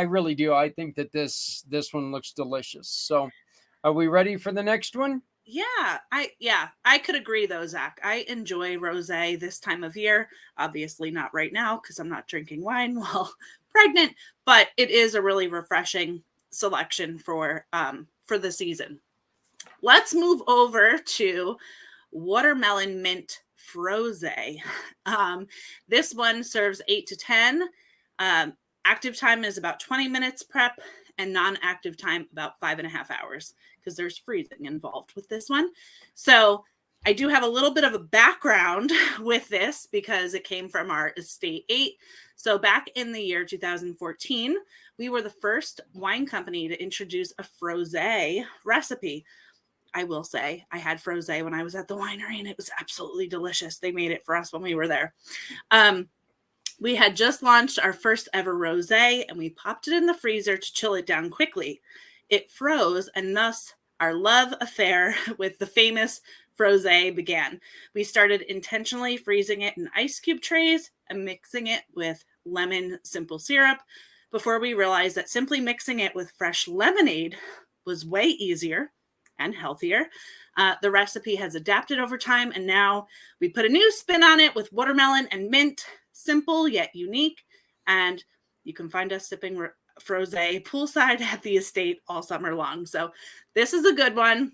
Speaker 2: really do. I think that this one looks delicious. So are we ready for the next one?
Speaker 6: Yeah, I could agree though, Zach. I enjoy rosé this time of year. Obviously not right now because I'm not drinking wine while pregnant, but it is a really refreshing selection for the season. Let's move over to watermelon mint frosé. This one serves 8 to 10. Active time is about 20 minutes prep and non-active time about 5.5 hours because there's freezing involved with this one. So I do have a little bit of a background with this because it came from our Estate 8. So back in the year 2014, we were the first wine company to introduce a frosé recipe. I will say I had frosé when I was at the winery and it was absolutely delicious. They made it for us when we were there. We had just launched our first ever rosé, and we popped it in the freezer to chill it down quickly. It froze, and thus our love affair with the famous frosé began. We started intentionally freezing it in ice cube trays and mixing it with lemon simple syrup before we realized that simply mixing it with fresh lemonade was way easier and healthier. The recipe has adapted over time, and now we put a new spin on it with watermelon and mint. Simple yet unique, and you can find us sipping frosé poolside at the estate all summer long. So this is a good one.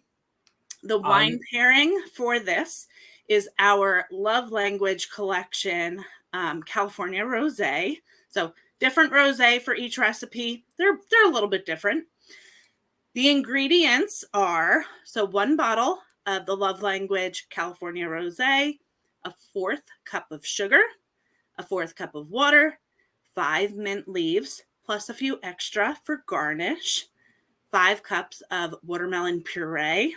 Speaker 6: The wine pairing for this is our Love Language Collection California Rosé. So different rosé for each recipe. They're a little bit different. The ingredients are, so 1 bottle of the Love Language California Rosé, a 1/4 cup of sugar, a 1/4 cup of water, 5 mint leaves, plus a few extra for garnish, 5 cups of watermelon puree,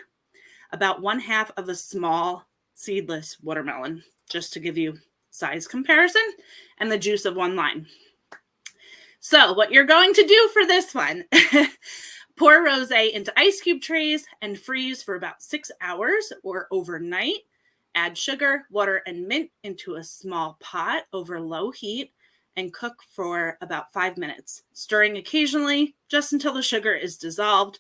Speaker 6: about 1/2 of a small seedless watermelon, just to give you size comparison, and the juice of 1 lime. So what you're going to do for this one, pour rosé into ice cube trays and freeze for about 6 hours or overnight. Add sugar, water, and mint into a small pot over low heat and cook for about 5 minutes, stirring occasionally just until the sugar is dissolved.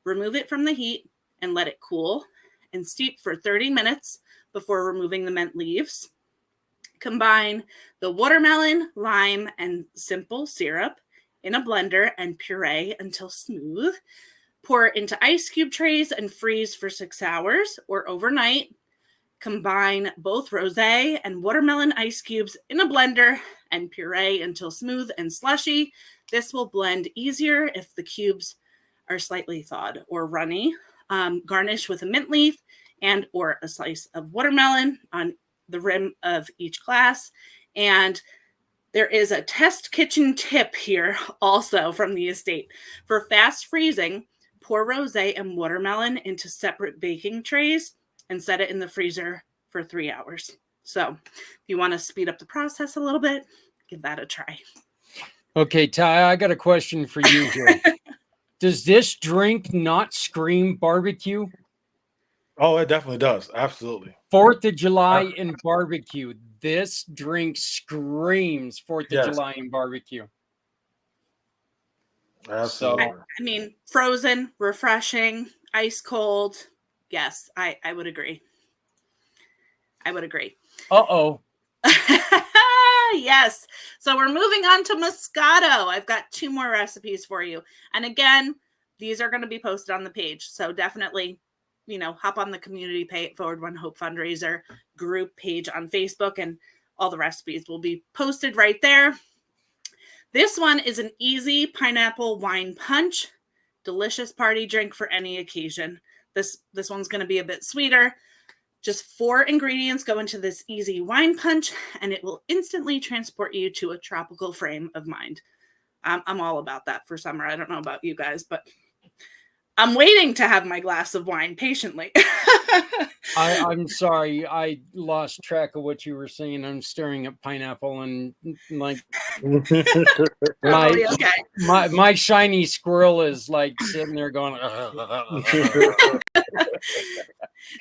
Speaker 6: Remove it from the heat and let it cool, and steep for 30 minutes before removing the mint leaves. Combine the watermelon, lime, and simple syrup in a blender and puree until smooth. Pour into ice cube trays and freeze for 6 hours or overnight. Combine both rosé and watermelon ice cubes in a blender and puree until smooth and slushy. This will blend easier if the cubes are slightly thawed or runny. Garnish with a mint leaf and or a slice of watermelon on the rim of each glass. And there is a test kitchen tip here also from the estate. For fast freezing, pour rosé and watermelon into separate baking trays and set it in the freezer for 3 hours. So if you want to speed up the process a little bit, give that a try.
Speaker 2: Okay, Ty, I got a question for you here. Does this drink not scream barbecue?
Speaker 5: Oh, it definitely does. Absolutely.
Speaker 2: 4th of July and barbecue. This drink screams 4th of
Speaker 5: Yes.
Speaker 2: July and barbecue.
Speaker 5: Absolutely.
Speaker 6: I mean, frozen, refreshing, ice cold. Yes, I would agree. I would agree.
Speaker 2: Uh-oh.
Speaker 6: Yes. So we're moving on to Moscato. I've got 2 more recipes for you. And again, these are going to be posted on the page. So definitely, hop on the Community Pay It Forward One Hope fundraiser group page on Facebook, and all the recipes will be posted right there. This one is an easy pineapple wine punch. Delicious party drink for any occasion. This one's going to be a bit sweeter. Just 4 ingredients go into this easy wine punch, and it will instantly transport you to a tropical frame of mind. I'm all about that for summer. I don't know about you guys, but I'm waiting to have my glass of wine patiently.
Speaker 2: I'm sorry. I lost track of what you were saying. I'm staring at pineapple and like my shiny squirrel is like sitting there going.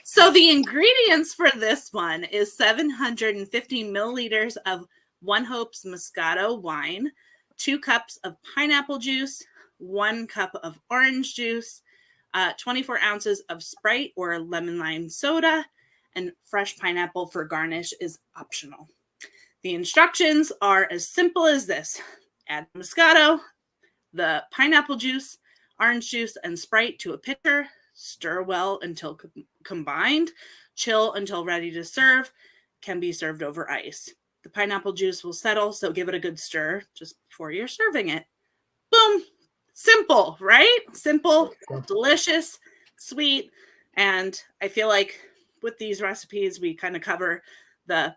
Speaker 6: So the ingredients for this one is 750 milliliters of One Hope's Moscato wine, 2 cups of pineapple juice, 1 cup of orange juice, 24 ounces of Sprite or lemon lime soda, and fresh pineapple for garnish is optional. The instructions are as simple as this. Add Moscato, the pineapple juice, orange juice, and Sprite to a pitcher. Stir well until combined. Chill until ready to serve. Can be served over ice. The pineapple juice will settle, so give it a good stir just before you're serving it. Boom. Simple, right? Simple, delicious, sweet. And I feel like with these recipes, we kind of cover the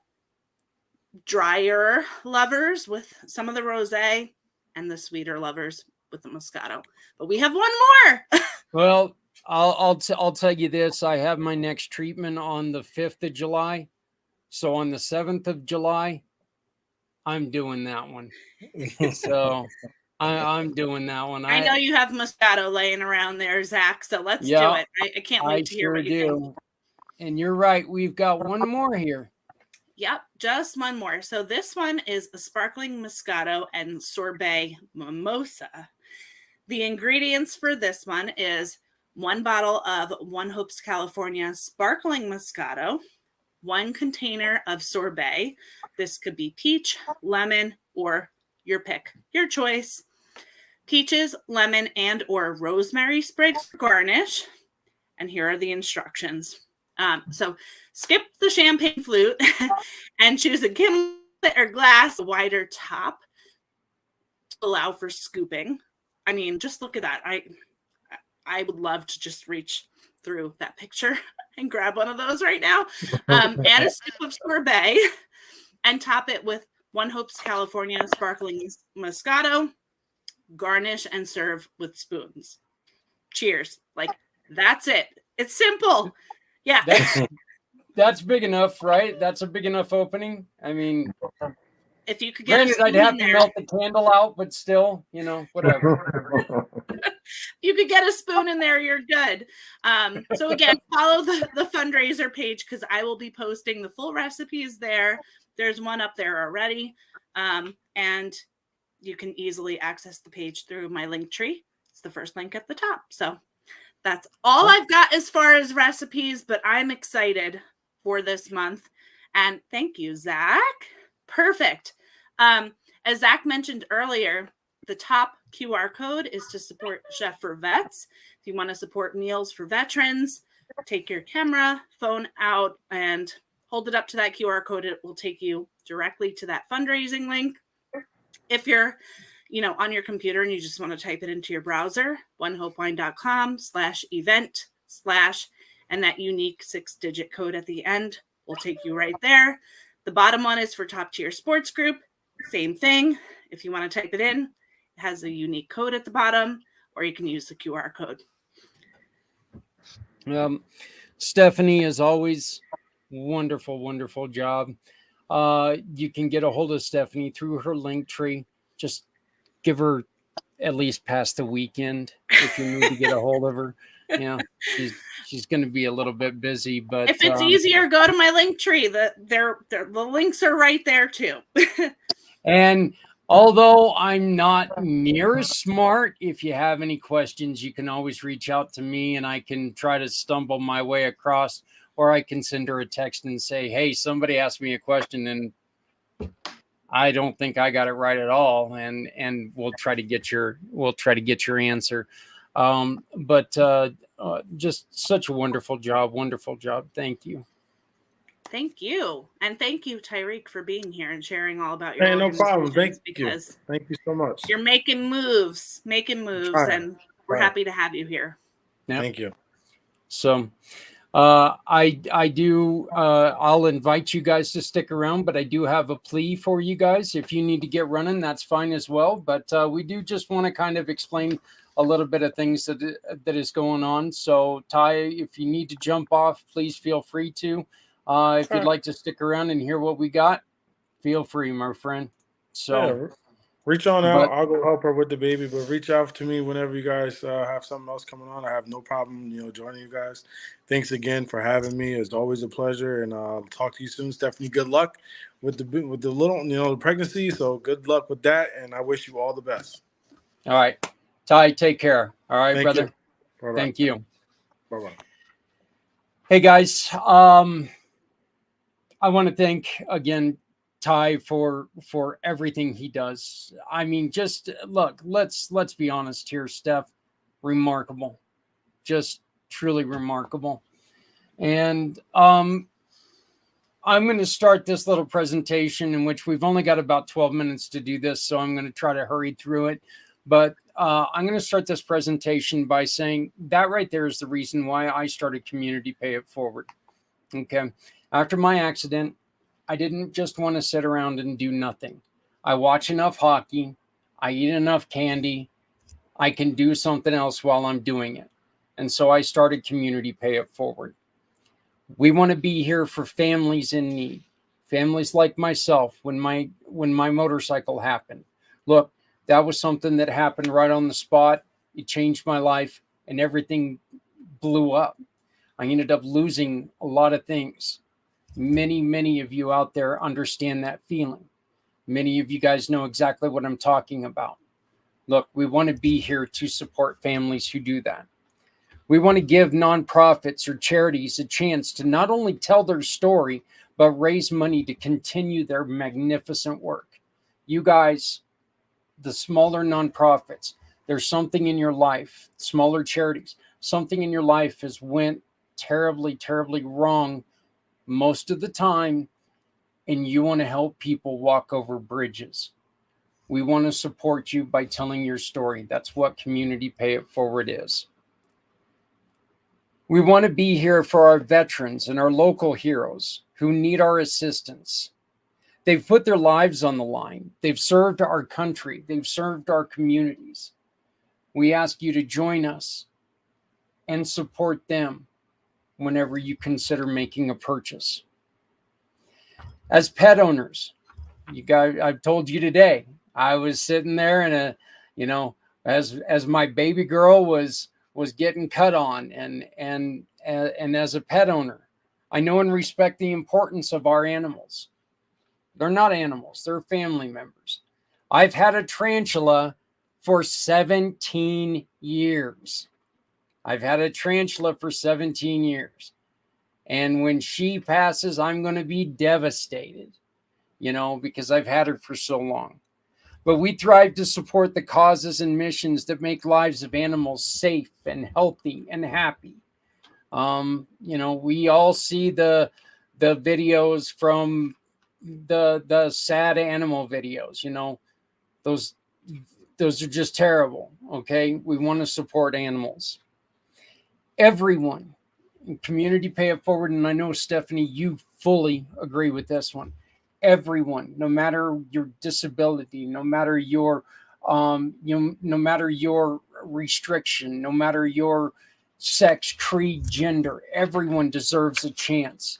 Speaker 6: drier lovers with some of the rosé and the sweeter lovers with the Moscato. But we have one more.
Speaker 2: Well, I'll tell you this. I have my next treatment on the 5th of July. So on the 7th of July, I'm doing that one. So I'm doing that one.
Speaker 6: I know you have Moscato laying around there, Zach. So let's do
Speaker 2: Yeah,
Speaker 6: it. I can't
Speaker 2: I
Speaker 6: wait to hear
Speaker 2: sure
Speaker 6: what you think.
Speaker 2: do. And you're right. We've got one more here.
Speaker 6: Yep, just one more. So this one is a sparkling Moscato and sorbet mimosa. The ingredients for this one is 1 bottle of One Hopes California sparkling Moscato, 1 container of sorbet. This could be peach, lemon, or your pick, your choice. Peaches, lemon, and or rosemary sprigs for garnish. And here are the instructions. So skip the champagne flute and choose a gimlet or glass, a wider top to allow for scooping. I mean, just look at that. I would love to just reach through that picture and grab one of those right now. Add a scoop of sorbet and top it with One Hopes California sparkling Moscato. Garnish and serve with spoons. Cheers. Like, that's it. It's simple. Yeah.
Speaker 2: That's big enough, right? That's a big enough opening. I mean,
Speaker 6: if you could get
Speaker 2: granted, I'd have to melt the candle out, but still, whatever.
Speaker 6: You could get a spoon in there, you're good. So again, follow the fundraiser page because I will be posting the full recipes there. There's one up there already. And you can easily access the page through my link tree. It's the first link at the top. So that's all I've got as far as recipes, but I'm excited for this month. And thank you, Zach. Perfect. As Zach mentioned earlier, the top QR code is to support Chef for Vets. If you want to support meals for veterans, take your camera, phone out, and hold it up to that QR code. It will take you directly to that fundraising link. If you're, on your computer and you just want to type it into your browser, onehopewine.com/event/ and that unique 6-digit code at the end will take you right there. The bottom one is for Top Tier Sports Group. Same thing. If you want to type it in, it has a unique code at the bottom, or you can use the QR code.
Speaker 2: Stephanie, as always, wonderful, wonderful job. You can get a hold of Stephanie through her link tree. Just give her at least past the weekend if you need to get a hold of her. Yeah, she's going to be a little bit busy, but
Speaker 6: if it's easier, go to my link tree. The links are right there too.
Speaker 2: And although I'm not near as smart, if you have any questions, you can always reach out to me and I can try to stumble my way across, or I can send her a text and say, hey, somebody asked me a question and I don't think I got it right at all. And we'll try to get your answer. But just such a wonderful job. Wonderful job. Thank you.
Speaker 6: Thank you. And thank you, Tyreek, for being here and sharing all about your
Speaker 5: no problem. Thank you. Thank you so much.
Speaker 6: You're making moves, and we're happy to have you here.
Speaker 2: Yep.
Speaker 5: Thank you.
Speaker 2: So I do I'll invite you guys to stick around, but I do have a plea for you guys. If you need to get running, that's fine as well. But we do just want to kind of explain a little bit of things that is going on. So Ty, if you need to jump off, please feel free to. If you'd like to stick around and hear what we got, feel free, my friend. So
Speaker 5: reach on out. I'll go help her with the baby, but reach out to me whenever you guys have something else coming on. I have no problem, joining you guys. Thanks again for having me. It's always a pleasure, and talk to you soon, Stephanie. Good luck with the little, the pregnancy. So good luck with that, and I wish you all the best.
Speaker 2: All right, Ty, take care. All right, brother. Thank you.
Speaker 5: Bye-bye.
Speaker 2: Hey guys, I want to thank again Ty for everything he does. I mean, just look, let's be honest here, Steph. Remarkable, just truly remarkable. And I'm going to start this little presentation in which we've only got about 12 minutes to do this, so I'm going to try to hurry through it. But I'm going to start this presentation by saying that right there is the reason why I started Community Pay It Forward. Okay. After my accident, I didn't just want to sit around and do nothing. I watch enough hockey. I eat enough candy. I can do something else while I'm doing it. And so I started Community Pay It Forward. We want to be here for families in need, Families like myself, when my motorcycle happened. Look, that was something that happened right on the spot. It changed my life and everything blew up. I ended up losing a lot of things. Many of you out there understand that feeling. Many of you guys know exactly what I'm talking about. Look, we want to be here to support families who do that. We want to give nonprofits or charities a chance to not only tell their story, but raise money to continue their magnificent work. You guys, the smaller nonprofits, there's something in your life, smaller charities, something in your life has went terribly wrong most of the time, and you want to help people walk over bridges. We want to support you by telling your story. That's what Community Pay It Forward is. We want to be here for our veterans and our local heroes who need our assistance. They've put their lives on the line. They've served our country. They've served our communities. We ask you to join us and support them whenever you consider making a purchase. As pet owners, you guys, I've told you today, I was sitting there and as my baby girl was getting cut on, and as a pet owner, I know and respect the importance of our animals. They're not animals, they're family members. I've had a tarantula for 17 years. I've had a tarantula for 17 years. And when she passes, I'm going to be devastated, because I've had her for so long. But we thrive to support the causes and missions that make lives of animals safe and healthy and happy. We all see the videos from the sad animal videos. Those are just terrible. Okay, we want to support animals. Everyone in Community Pay It Forward, and I know, Stephanie, you fully agree with this one. Everyone, no matter your disability, no matter your no matter your restriction, no matter your sex, creed, gender, everyone deserves a chance.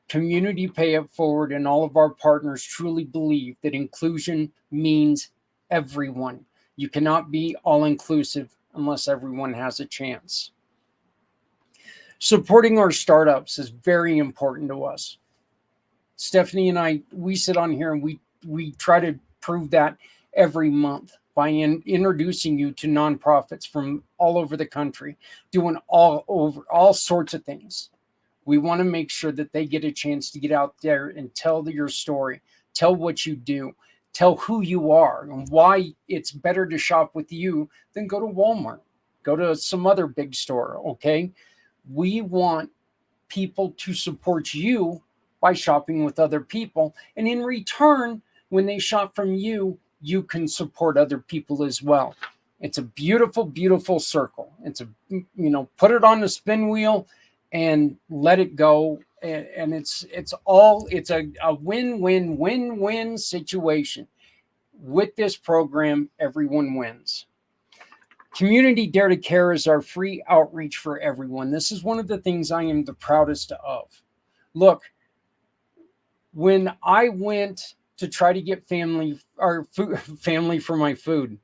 Speaker 2: Community Pay It Forward and all of our partners truly believe that inclusion means everyone. You cannot be all inclusive unless everyone has a chance. Supporting our startups is very important to us. Stephanie and I, we sit on here and we try to prove that every month by introducing you to nonprofits from all over the country, doing all sorts of things. We want to make sure that they get a chance to get out there and tell your story, tell what you do, tell who you are and why it's better to shop with you than go to Walmart, go to some other big store, okay? We want people to support you by shopping with other people. And in return, when they shop from you, you can support other people as well. It's a beautiful circle. It's put it on the spin wheel and let it go. And it's a win-win situation. With this program, everyone wins. Community Dare to Care is our free outreach for everyone. This is one of the things I am the proudest of. Look, when I went to try to get family for my food,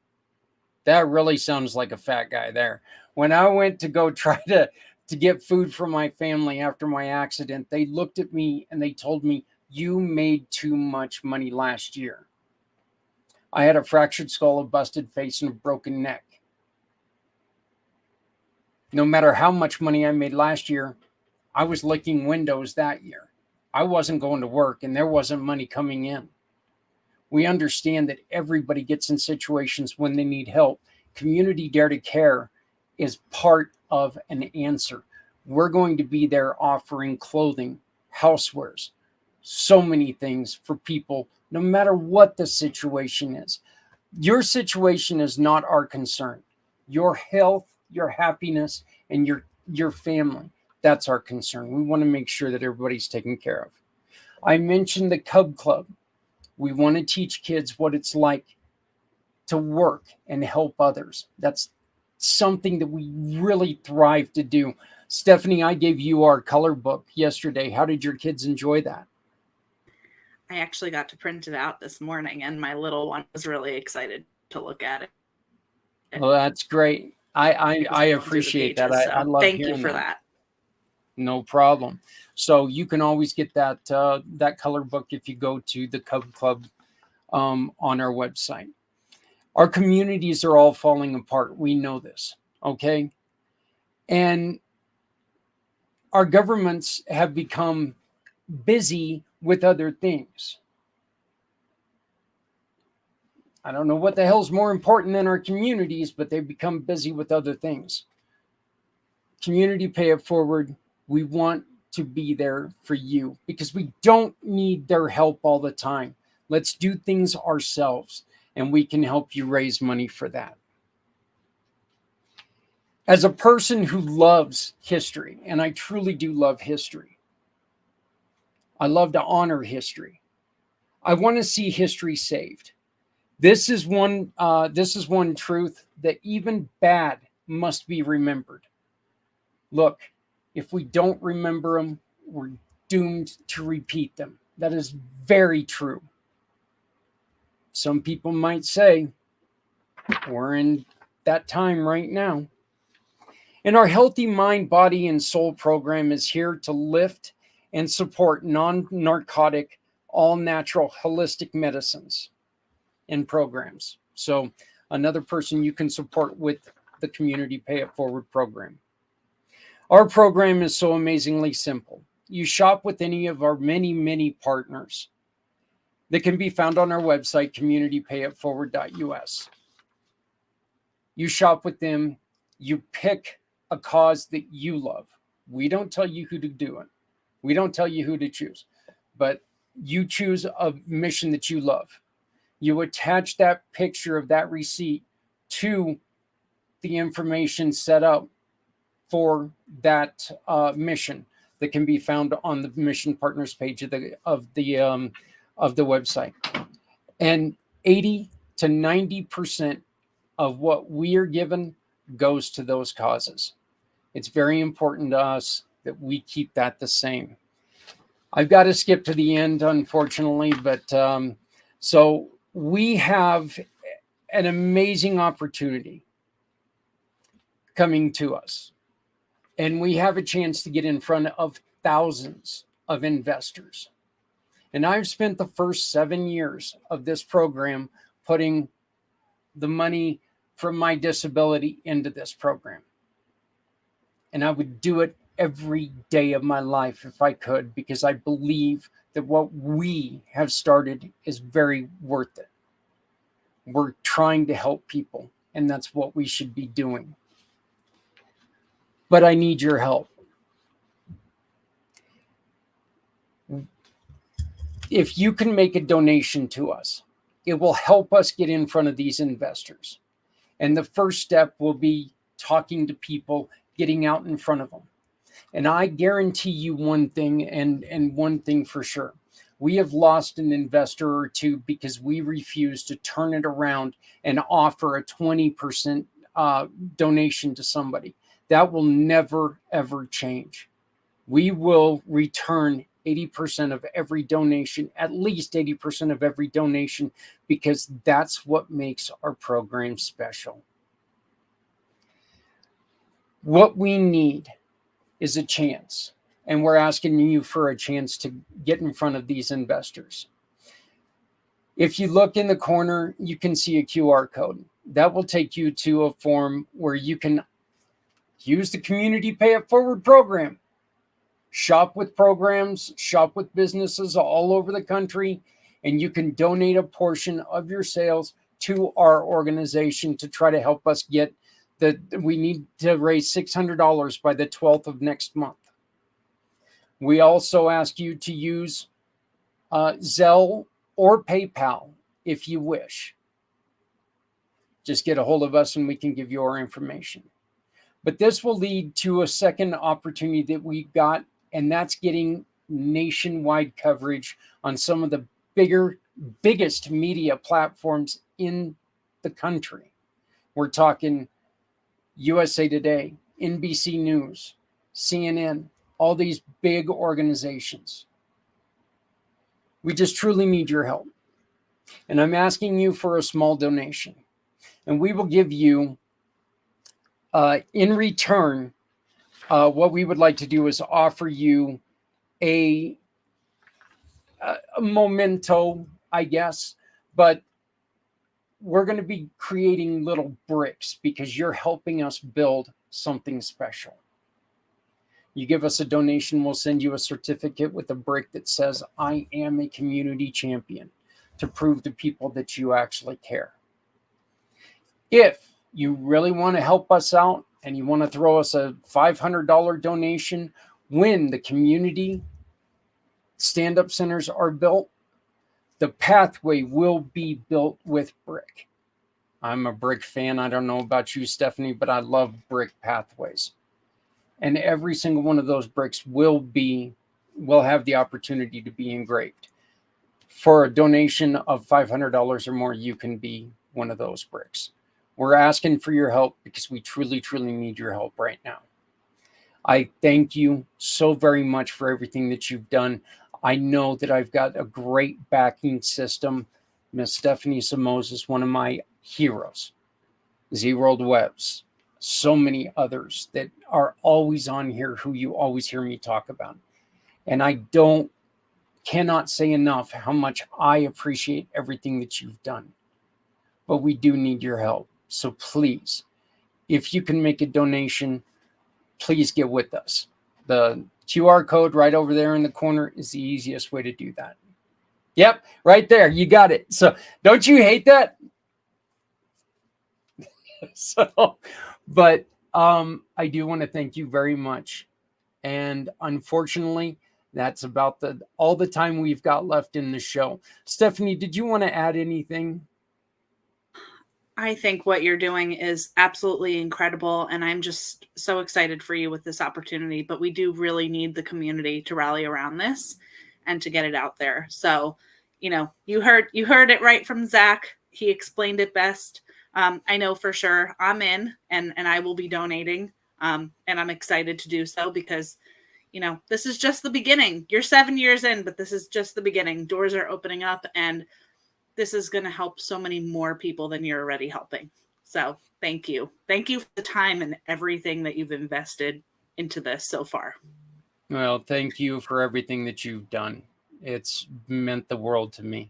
Speaker 2: that really sounds like a fat guy there. When I went to go try to get food for my family after my accident, they looked at me and they told me, "You made too much money last year." I had a fractured skull, a busted face, and a broken neck. No matter how much money I made last year, I was licking windows that year. I wasn't going to work and there wasn't money coming in. We understand that everybody gets in situations when they need help. Community Dare to Care is part of an answer. We're going to be there offering clothing, housewares, so many things for people, no matter what the situation is. Your situation is not our concern. Your health, your happiness, and your family, that's our concern. We want to make sure that everybody's taken care of. I mentioned the Cub Club. We want to teach kids what it's like to work and help others. That's something that we really thrive to do. Stephanie, I gave you our color book yesterday. How did your kids enjoy that?
Speaker 6: I actually got to print it out this morning, and my little one was really excited to look at it.
Speaker 2: Well, that's great. I
Speaker 6: Going through the
Speaker 2: appreciate that.
Speaker 6: pages,
Speaker 2: I
Speaker 6: so
Speaker 2: love
Speaker 6: thank you
Speaker 2: hearing
Speaker 6: for
Speaker 2: that.
Speaker 6: that.
Speaker 2: No problem. So you can always get that that color book if you go to the Cub Club on our website. Our communities are all falling apart. We know this, okay? And our governments have become busy with other things. I don't know what the hell's more important than our communities, but they've become busy with other things. Community Pay It Forward, we want to be there for you because we don't need their help all the time. Let's do things ourselves, and we can help you raise money for that. As a person who loves history, and I truly do love history, I love to honor history. I want to see history saved. This is one truth that even bad must be remembered. Look, if we don't remember them, we're doomed to repeat them. That is very true. Some people might say we're in that time right now. And our Healthy Mind, Body, and Soul program is here to lift and support non-narcotic, all-natural, holistic medicines and programs. So another person you can support with the Community Pay It Forward program. Our program is so amazingly simple. You shop with any of our many, many partners that can be found on our website, communitypayitforward.us. You shop with them, you pick a cause that you love. We don't tell you who to do it. We don't tell you who to choose, but you choose a mission that you love. You attach that picture of that receipt to the information set up for that mission that can be found on the mission partners page of the website. And 80 to 90% of what we are given goes to those causes. It's very important to us that we keep that the same. I've got to skip to the end, unfortunately, but so we have an amazing opportunity coming to us. And we have a chance to get in front of thousands of investors. And I've spent the first 7 years of this program putting the money from my disability into this program. And I would do it every day of my life if I could, because I believe that what we have started is very worth it. We're trying to help people, and that's what we should be doing. But I need your help. If you can make a donation to us, it will help us get in front of these investors. And the first step will be talking to people, getting out in front of them. And I guarantee you one thing, and one thing for sure. We have lost an investor or two because we refuse to turn it around and offer a 20% donation to somebody. That will never, ever change. We will return 80% of every donation, at least 80% of every donation, because that's what makes our program special. What we need is a chance, and we're asking you for a chance to get in front of these investors. If you look in the corner, you can see a QR code. That will take you to a form where you can use the Community Pay It Forward program. Shop with programs, shop with businesses all over the country, and you can donate a portion of your sales to our organization to try to help us get we need to raise $600 by the 12th of next month. We also ask you to use Zelle or PayPal if you wish. Just get a hold of us and we can give you our information. But this will lead to a second opportunity that we got, and that's getting nationwide coverage on some of the biggest media platforms in the country. We're talking USA Today, NBC News, CNN, all these big organizations. We just truly need your help. And I'm asking you for a small donation. And we will give you, in return, what we would like to do is offer you a memento, I guess. But we're going to be creating little bricks because you're helping us build something special. You give us a donation, we'll send you a certificate with a brick that says, I am a community champion, to prove to people that you actually care. If you really want to help us out and you want to throw us a $500 donation when the community stand-up centers are built, the pathway will be built with brick. I'm a brick fan. I don't know about you, Stephanie, but I love brick pathways. And every single one of those bricks will have the opportunity to be engraved. For a donation of $500 or more, you can be one of those bricks. We're asking for your help because we truly, truly need your help right now. I thank you so very much for everything that you've done. I know that I've got a great backing system. Miss Stephanie Samoza is one of my heroes. Z-World Webs, so many others that are always on here who you always hear me talk about. And I cannot say enough how much I appreciate everything that you've done. But we do need your help. So please, if you can make a donation, please get with us. The QR code right over there in the corner is the easiest way to do that. Yep, right there. You got it. So don't you hate that? But I do want to thank you very much. And unfortunately, that's about all the time we've got left in the show. Stephanie, did you want to add anything?
Speaker 6: I think what you're doing is absolutely incredible, and I'm just so excited for you with this opportunity. But we do really need the community to rally around this and to get it out there. So, you heard it right from Zach. He explained it best. I know for sure I'm in, and I will be donating. And I'm excited to do so because, this is just the beginning. You're 7 years in, but this is just the beginning. Doors are opening up, and this is going to help so many more people than you're already helping. So thank you. Thank you for the time and everything that you've invested into this so far.
Speaker 2: Well, thank you for everything that you've done. It's meant the world to me.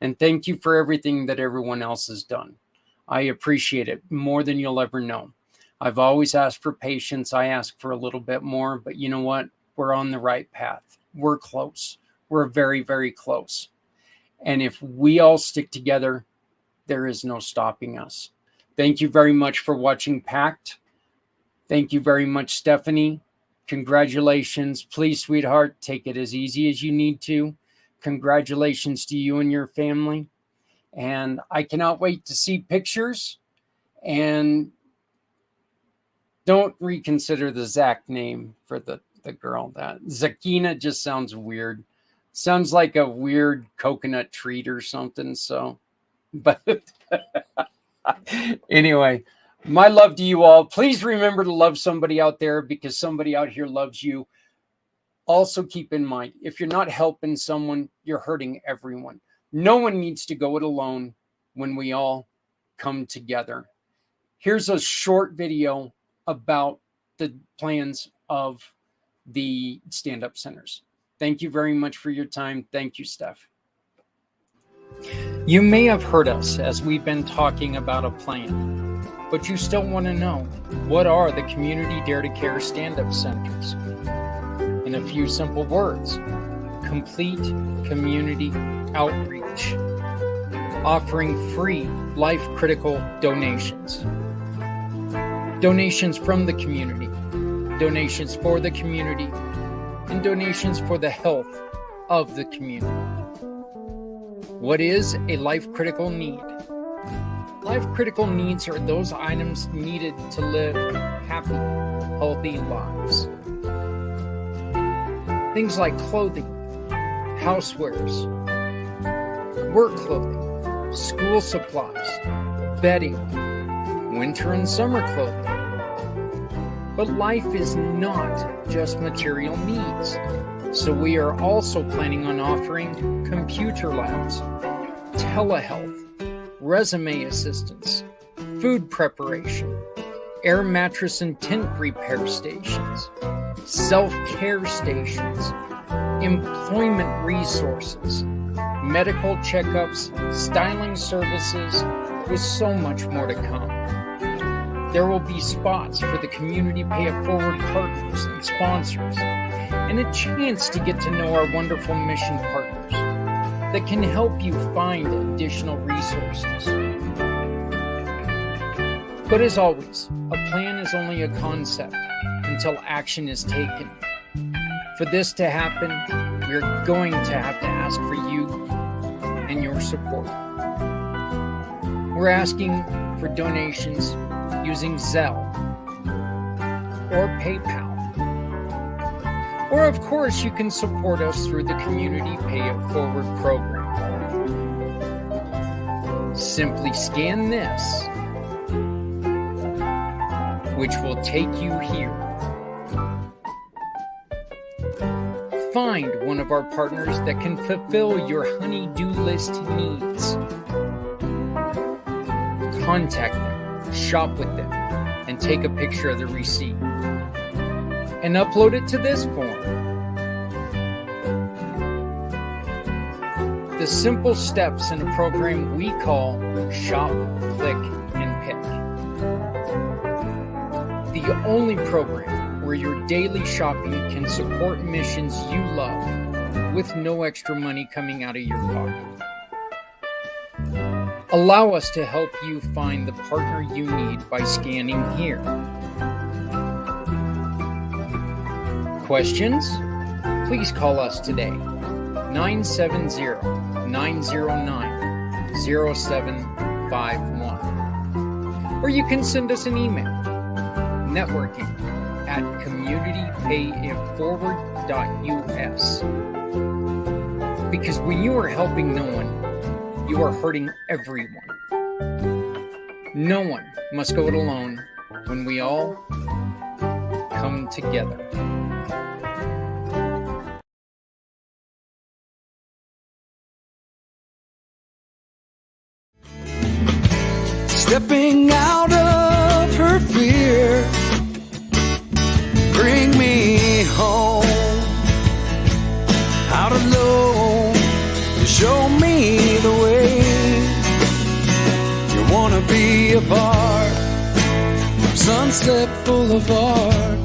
Speaker 2: And thank you for everything that everyone else has done. I appreciate it more than you'll ever know. I've always asked for patience. I ask for a little bit more, but you know what? We're on the right path. We're close. We're very, very close. And if we all stick together, there is no stopping us. Thank you very much for watching pACT. Thank you very much, Stephanie. Congratulations. Please, sweetheart, take it as easy as you need to. Congratulations to you and your family. And I cannot wait to see pictures. And don't reconsider the Zach name for the girl. That Zakina just sounds weird. Sounds like a weird coconut treat or something. So, but anyway, my love to you all. Please remember to love somebody out there because somebody out here loves you. Also keep in mind, if you're not helping someone, you're hurting everyone. No one needs to go it alone when we all come together. Here's a short video about the plans of the stand-up centers. Thank you very much for your time. Thank you, Steph. You may have heard us as we've been talking about a plan, but you still want to know, what are the Community Dare to Care stand-up centers? In a few simple words, complete community outreach, offering free life-critical donations. Donations from the community, donations for the community, and donations for the health of the community. What is a life-critical need? Life-critical needs are those items needed to live happy, healthy lives. Things like clothing, housewares, work clothing, school supplies, bedding, winter and summer clothing. But life is not not just material needs. So we are also planning on offering computer labs, telehealth, resume assistance, food preparation, air mattress and tent repair stations, self-care stations, employment resources, medical checkups, styling services, with so much more to come. There will be spots for the Community Pay It Forward partners and sponsors, and a chance to get to know our wonderful mission partners that can help you find additional resources. But as always, a plan is only a concept until action is taken. For this to happen, we're going to have to ask for you and your support. We're asking for donations using Zelle or PayPal. Or of course, you can support us through the Community Pay It Forward program. Simply scan this, which will take you here. Find one of our partners that can fulfill your honey-do list needs. Contact them, shop with them, and take a picture of the receipt. And upload it to this form. The simple steps in a program we call Shop, Click, and Pick. The only program where your daily shopping can support missions you love with no extra money coming out of your pocket. Allow us to help you find the partner you need by scanning here. Questions? Please call us today, 970-909-0751. Or you can send us an email, networking@communitypayitforward.us. Because when you are helping no one, you are hurting everyone. No one must go it alone when we all come together.
Speaker 1: Stepping out of her fear, bring me home. Out alone, to show me the way. You wanna be a part of Sunset Boulevard.